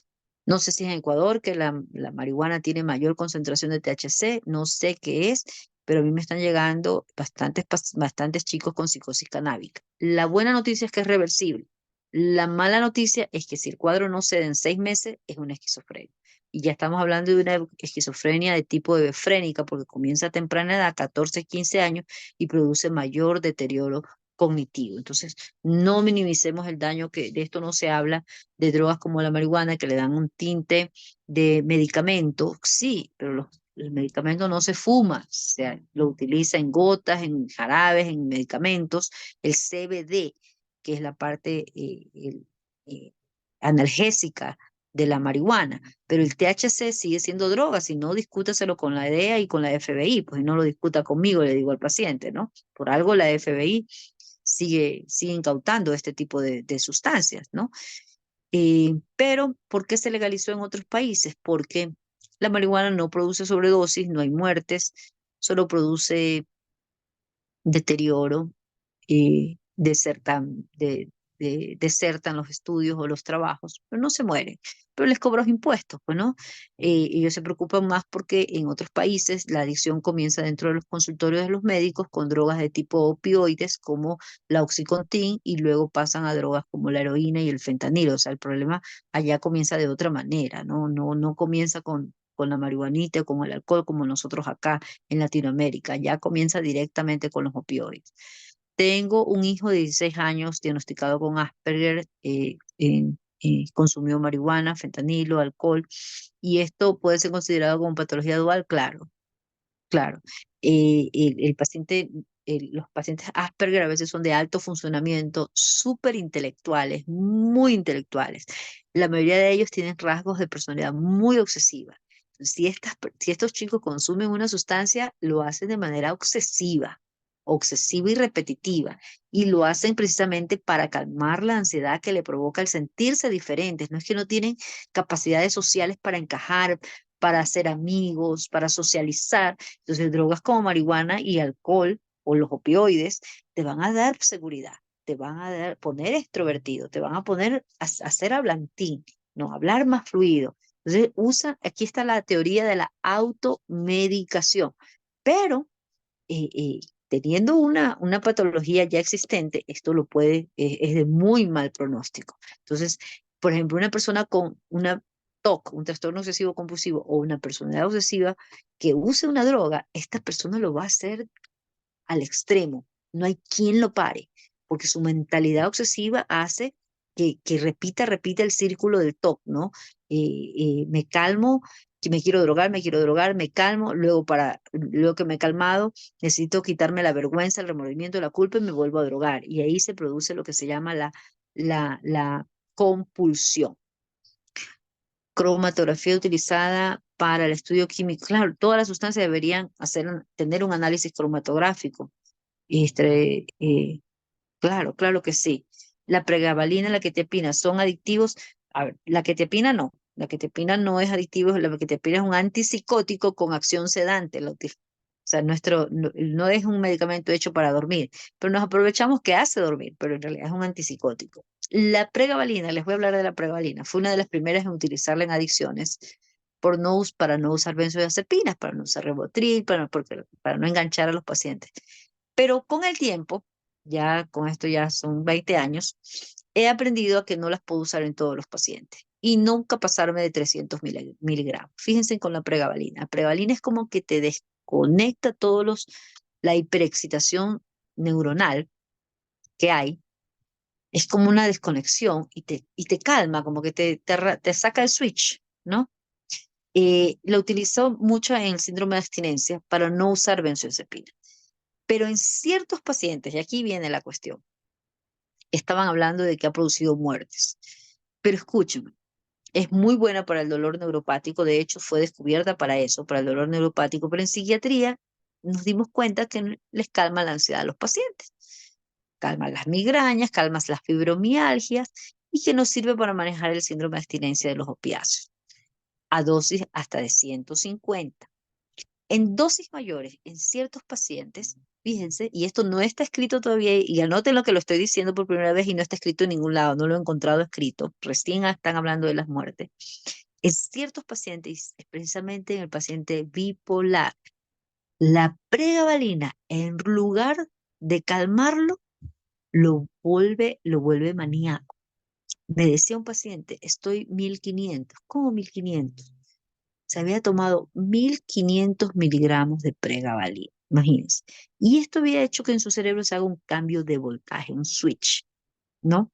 no sé si es en Ecuador, que la marihuana tiene mayor concentración de THC, no sé qué es, pero a mí me están llegando bastantes chicos con psicosis canábica. La buena noticia es que es reversible. La mala noticia es que si el cuadro no cede en 6 meses, es una esquizofrenia. Y ya estamos hablando de una esquizofrenia de tipo hebefrénica, porque comienza a temprana edad, 14, 15 años, y produce mayor deterioro cognitivo. Entonces, no minimicemos el daño, que de esto no se habla, de drogas como la marihuana, que le dan un tinte de medicamento, sí, pero el medicamento no se fuma, lo utiliza en gotas, en jarabes, en medicamentos. El CBD, que es la parte eh, analgésica de la marihuana, pero el THC sigue siendo droga. Si no, discútaselo con la DEA y con la FBI, pues no lo discuta conmigo, le digo al paciente, ¿no? Por algo la FBI sigue incautando este tipo de sustancias, ¿no? Pero, ¿por qué se legalizó en otros países? Porque la marihuana no produce sobredosis, no hay muertes, solo produce deterioro, desertan los estudios o los trabajos, pero no se mueren, pero les cobran impuestos, pues, ¿no? Ellos se preocupan más porque en otros países la adicción comienza dentro de los consultorios de los médicos con drogas de tipo opioides como la Oxycontin y luego pasan a drogas como la heroína y el fentanilo. O sea, el problema allá comienza de otra manera, ¿no? No comienza con la marihuanita, con el alcohol, como nosotros acá en Latinoamérica. Ya comienza directamente con los opioides. Tengo un hijo de 16 años diagnosticado con Asperger, consumió marihuana, fentanilo, alcohol, y esto puede ser considerado como patología dual, claro, claro. El paciente, los pacientes Asperger a veces son de alto funcionamiento, súper intelectuales, muy intelectuales. La mayoría de ellos tienen rasgos de personalidad muy obsesiva. Si estos chicos consumen una sustancia, lo hacen de manera obsesiva y repetitiva, y lo hacen precisamente para calmar la ansiedad que le provoca el sentirse diferentes. No es que no tienen capacidades sociales para encajar, para hacer amigos, para socializar. Entonces, drogas como marihuana y alcohol o los opioides te van a dar seguridad, te van a poner extrovertido, te van a poner a ser hablantín, no, hablar más fluido. Entonces, aquí está la teoría de la automedicación, pero eh, eh, teniendo una patología ya existente, esto es de muy mal pronóstico. Entonces, por ejemplo, una persona con una TOC, un trastorno obsesivo compulsivo o una personalidad obsesiva que use una droga, esta persona lo va a hacer al extremo. No hay quien lo pare, porque su mentalidad obsesiva hace que repita el círculo del TOC, ¿no? Me calmo, que me quiero drogar, me calmo, luego que me he calmado, necesito quitarme la vergüenza, el remordimiento, la culpa y me vuelvo a drogar. Y ahí se produce lo que se llama la compulsión. Cromatografía utilizada para el estudio químico. Claro, todas las sustancias deberían tener un análisis cromatográfico. Claro, claro que sí. La pregabalina y la quetiapina son adictivos. A ver, la quetiapina no. La quetiapina no es adictivo, la quetiapina es un antipsicótico con acción sedante. O sea, no es un medicamento hecho para dormir, pero nos aprovechamos que hace dormir, pero en realidad es un antipsicótico. La pregabalina, les voy a hablar de la pregabalina, fue una de las primeras en utilizarla en adicciones para no usar benzodiazepinas, para no usar Rivotril, para no enganchar a los pacientes. Pero con el tiempo, ya con esto ya son 20 años, he aprendido a que no las puedo usar en todos los pacientes y nunca pasarme de 300 miligramos. Fíjense con la pregabalina. La pregabalina es como que te desconecta la hiperexcitación neuronal que hay. Es como una desconexión y te calma, como que te saca el switch, ¿no? Lo utilizo mucho en el síndrome de abstinencia para no usar benzodiazepina. Pero en ciertos pacientes, y aquí viene la cuestión, estaban hablando de que ha producido muertes. Pero escúchame, es muy buena para el dolor neuropático, de hecho fue descubierta para eso, para el dolor neuropático, pero en psiquiatría nos dimos cuenta que les calma la ansiedad a los pacientes, calma las migrañas, calma las fibromialgias y que nos sirve para manejar el síndrome de abstinencia de los opiáceos a dosis hasta de 150. En dosis mayores, en ciertos pacientes, fíjense, y esto no está escrito todavía, y anoten lo que lo estoy diciendo por primera vez y no está escrito en ningún lado, no lo he encontrado escrito, recién están hablando de las muertes. En ciertos pacientes, precisamente en el paciente bipolar, la pregabalina, en lugar de calmarlo, lo vuelve maníaco. Me decía un paciente, estoy 1500. ¿Cómo 1500? Se había tomado 1500 miligramos de pregabalina, imagínense. Y esto había hecho que en su cerebro se haga un cambio de voltaje, un switch, ¿no?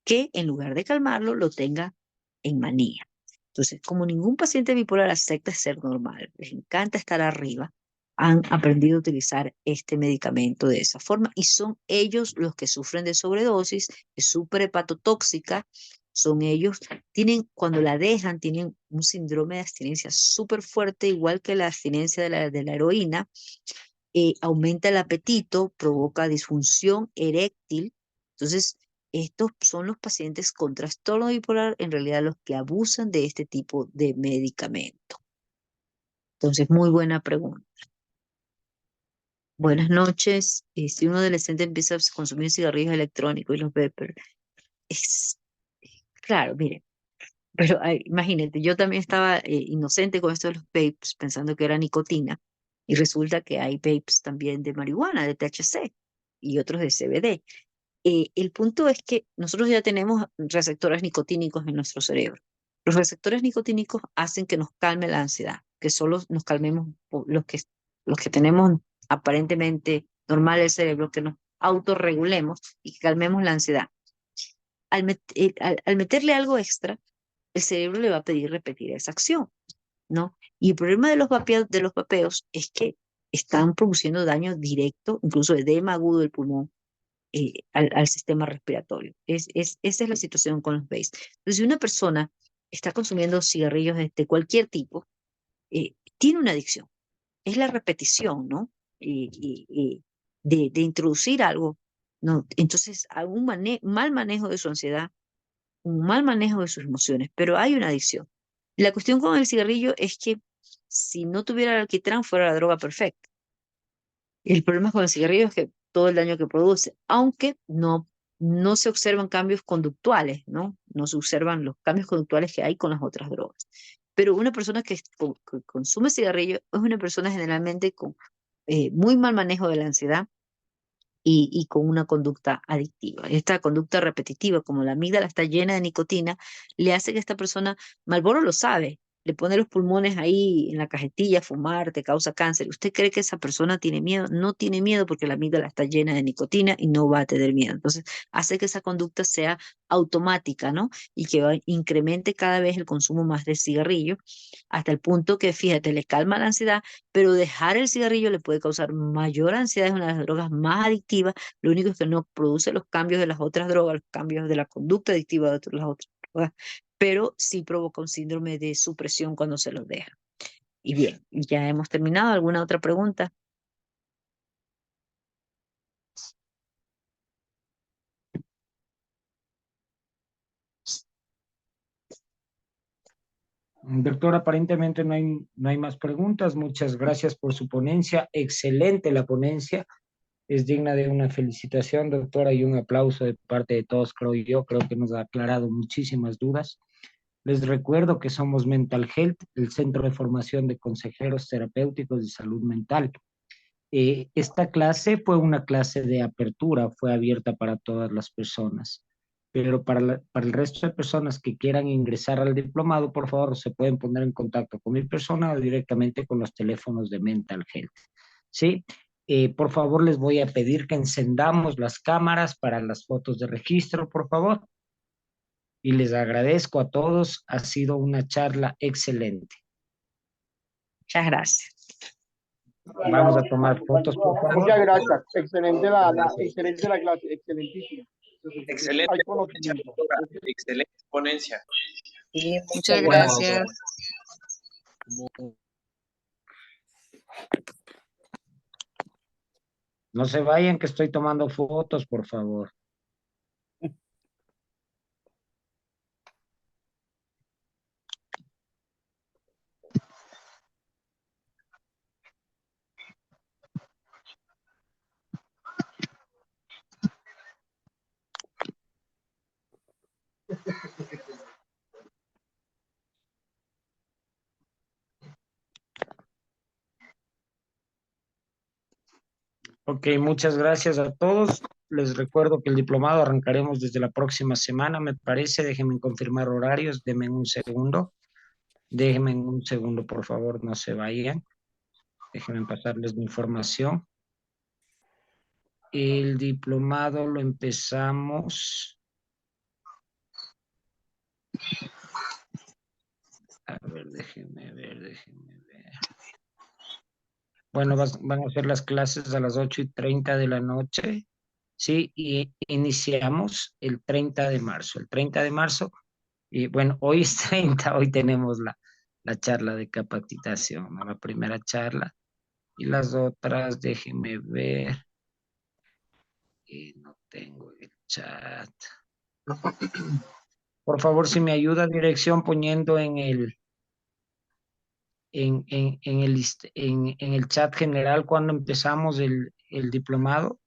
Que en lugar de calmarlo, lo tenga en manía. Entonces, como ningún paciente bipolar acepta ser normal, les encanta estar arriba, han aprendido a utilizar este medicamento de esa forma y son ellos los que sufren de sobredosis, es súper hepatotóxica, son ellos, cuando la dejan, tienen un síndrome de abstinencia súper fuerte, igual que la abstinencia de la heroína, aumenta el apetito, provoca disfunción eréctil, entonces estos son los pacientes con trastorno bipolar, en realidad los que abusan de este tipo de medicamento. Entonces, muy buena pregunta. Buenas noches. Si un adolescente empieza a consumir cigarrillos electrónicos y los vapers, es claro, mire, pero imagínate, yo también estaba inocente con esto de los vapes, pensando que era nicotina, y resulta que hay vapes también de marihuana, de THC, y otros de CBD. El punto es que nosotros ya tenemos receptores nicotínicos en nuestro cerebro. Los receptores nicotínicos hacen que nos calme la ansiedad, que solo nos calmemos los que tenemos aparentemente normal el cerebro, que nos autorregulemos y que calmemos la ansiedad. Al meterle algo extra, el cerebro le va a pedir repetir esa acción, ¿no? Y el problema de los vapeos es que están produciendo daño directo, incluso edema agudo del pulmón, al sistema respiratorio. Esa es la situación con los vapes. Entonces, si una persona está consumiendo cigarrillos de cualquier tipo, tiene una adicción. Es la repetición, ¿no? De introducir algo, ¿no? Entonces, hay un mal manejo de su ansiedad, un mal manejo de sus emociones, pero hay una adicción. La cuestión con el cigarrillo es que si no tuviera el alquitrán, fuera la droga perfecta. El problema con el cigarrillo es que todo el daño que produce, aunque no se observan cambios conductuales, ¿no? No se observan los cambios conductuales que hay con las otras drogas. Pero una persona que consume cigarrillo es una persona generalmente con muy mal manejo de la ansiedad y con una conducta adictiva. Esta conducta repetitiva, como la amígdala está llena de nicotina, le hace que esta persona, Marlboro lo sabe, le pone los pulmones ahí en la cajetilla, fumar te causa cáncer. ¿Usted cree que esa persona tiene miedo? No tiene miedo porque la amígdala está llena de nicotina y no va a tener miedo. Entonces, hace que esa conducta sea automática, ¿no? Y que incremente cada vez el consumo más de cigarrillo, hasta el punto que, fíjate, le calma la ansiedad, pero dejar el cigarrillo le puede causar mayor ansiedad, es una de las drogas más adictivas. Lo único es que no produce los cambios de las otras drogas, los cambios de la conducta adictiva de las otras drogas, pero sí provoca un síndrome de supresión cuando se los deja. Y bien, ya hemos terminado. ¿Alguna otra pregunta? Doctor, aparentemente no hay más preguntas. Muchas gracias por su ponencia. Excelente la ponencia. Es digna de una felicitación, doctora, y un aplauso de parte de todos, creo yo. Creo que nos ha aclarado muchísimas dudas. Les recuerdo que somos Mental Health, el Centro de Formación de Consejeros Terapéuticos de Salud Mental. Esta clase fue una clase de apertura, fue abierta para todas las personas, pero para el resto de personas que quieran ingresar al diplomado, por favor, se pueden poner en contacto con mi persona o directamente con los teléfonos de Mental Health. ¿Sí? Por favor, les voy a pedir que encendamos las cámaras para las fotos de registro, por favor. Y les agradezco a todos, ha sido una charla excelente. Muchas gracias. Vamos a tomar fotos, por favor. Muchas gracias. Excelente la clase, excelentísima. Excelente Hay ponencia, conocimiento. doctora. Excelente ponencia. Sí, muchas Bueno, gracias. no se vayan que estoy tomando fotos, por favor. Ok, muchas gracias a todos. Les recuerdo que el diplomado arrancaremos desde la próxima semana, me parece. Déjenme confirmar horarios, denme un segundo. Déjenme un segundo, por favor, no se vayan. Déjenme pasarles la información. El diplomado lo empezamos. A ver, déjenme ver. Bueno, van a ser las clases a las 8:30 de la noche, ¿sí? Y iniciamos el 30 de marzo. El 30 de marzo, y bueno, hoy es 30, hoy tenemos la charla de capacitación, ¿no? La primera charla. Y las otras, déjenme ver, no tengo el chat. Por favor, si me ayuda dirección poniendo en el en el chat general cuando empezamos el diplomado,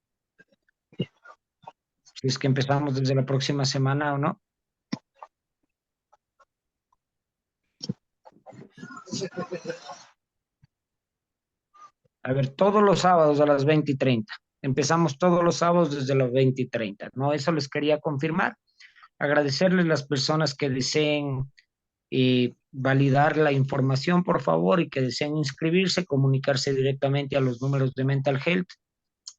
si es que empezamos desde la próxima semana o no. A ver, todos los sábados a las 20:30. Empezamos todos los sábados desde las 20:30, ¿no? Eso les quería confirmar. Agradecerles las personas que deseen validar la información, por favor, y que deseen inscribirse, comunicarse directamente a los números de Mental Health,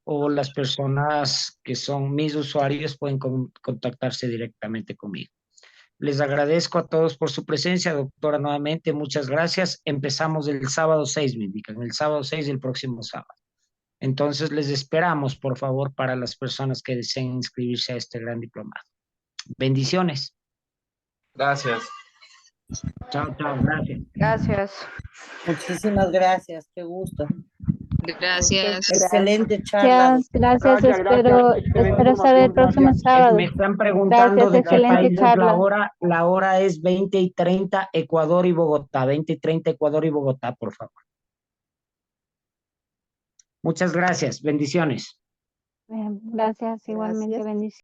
o las personas que son mis usuarios pueden contactarse directamente conmigo. Les agradezco a todos por su presencia, doctora, nuevamente, muchas gracias. Empezamos el sábado 6, me indican, el sábado 6 el próximo sábado. Entonces les esperamos, por favor, para las personas que deseen inscribirse a este gran diplomado. Bendiciones. Gracias. Chao, chao, gracias. Gracias. Muchísimas gracias, qué gusto. Gracias. Excelente charla. Gracias, Gracias, espero, gracias. Excelente espero saber el información, próximo gracias. sábado. Me están preguntando Gracias, de qué excelente país es charla. la hora. La hora es 20:30 Ecuador y Bogotá. 20:30 Ecuador y Bogotá, por favor. Muchas gracias. Bendiciones. Gracias, igualmente, Gracias. bendiciones.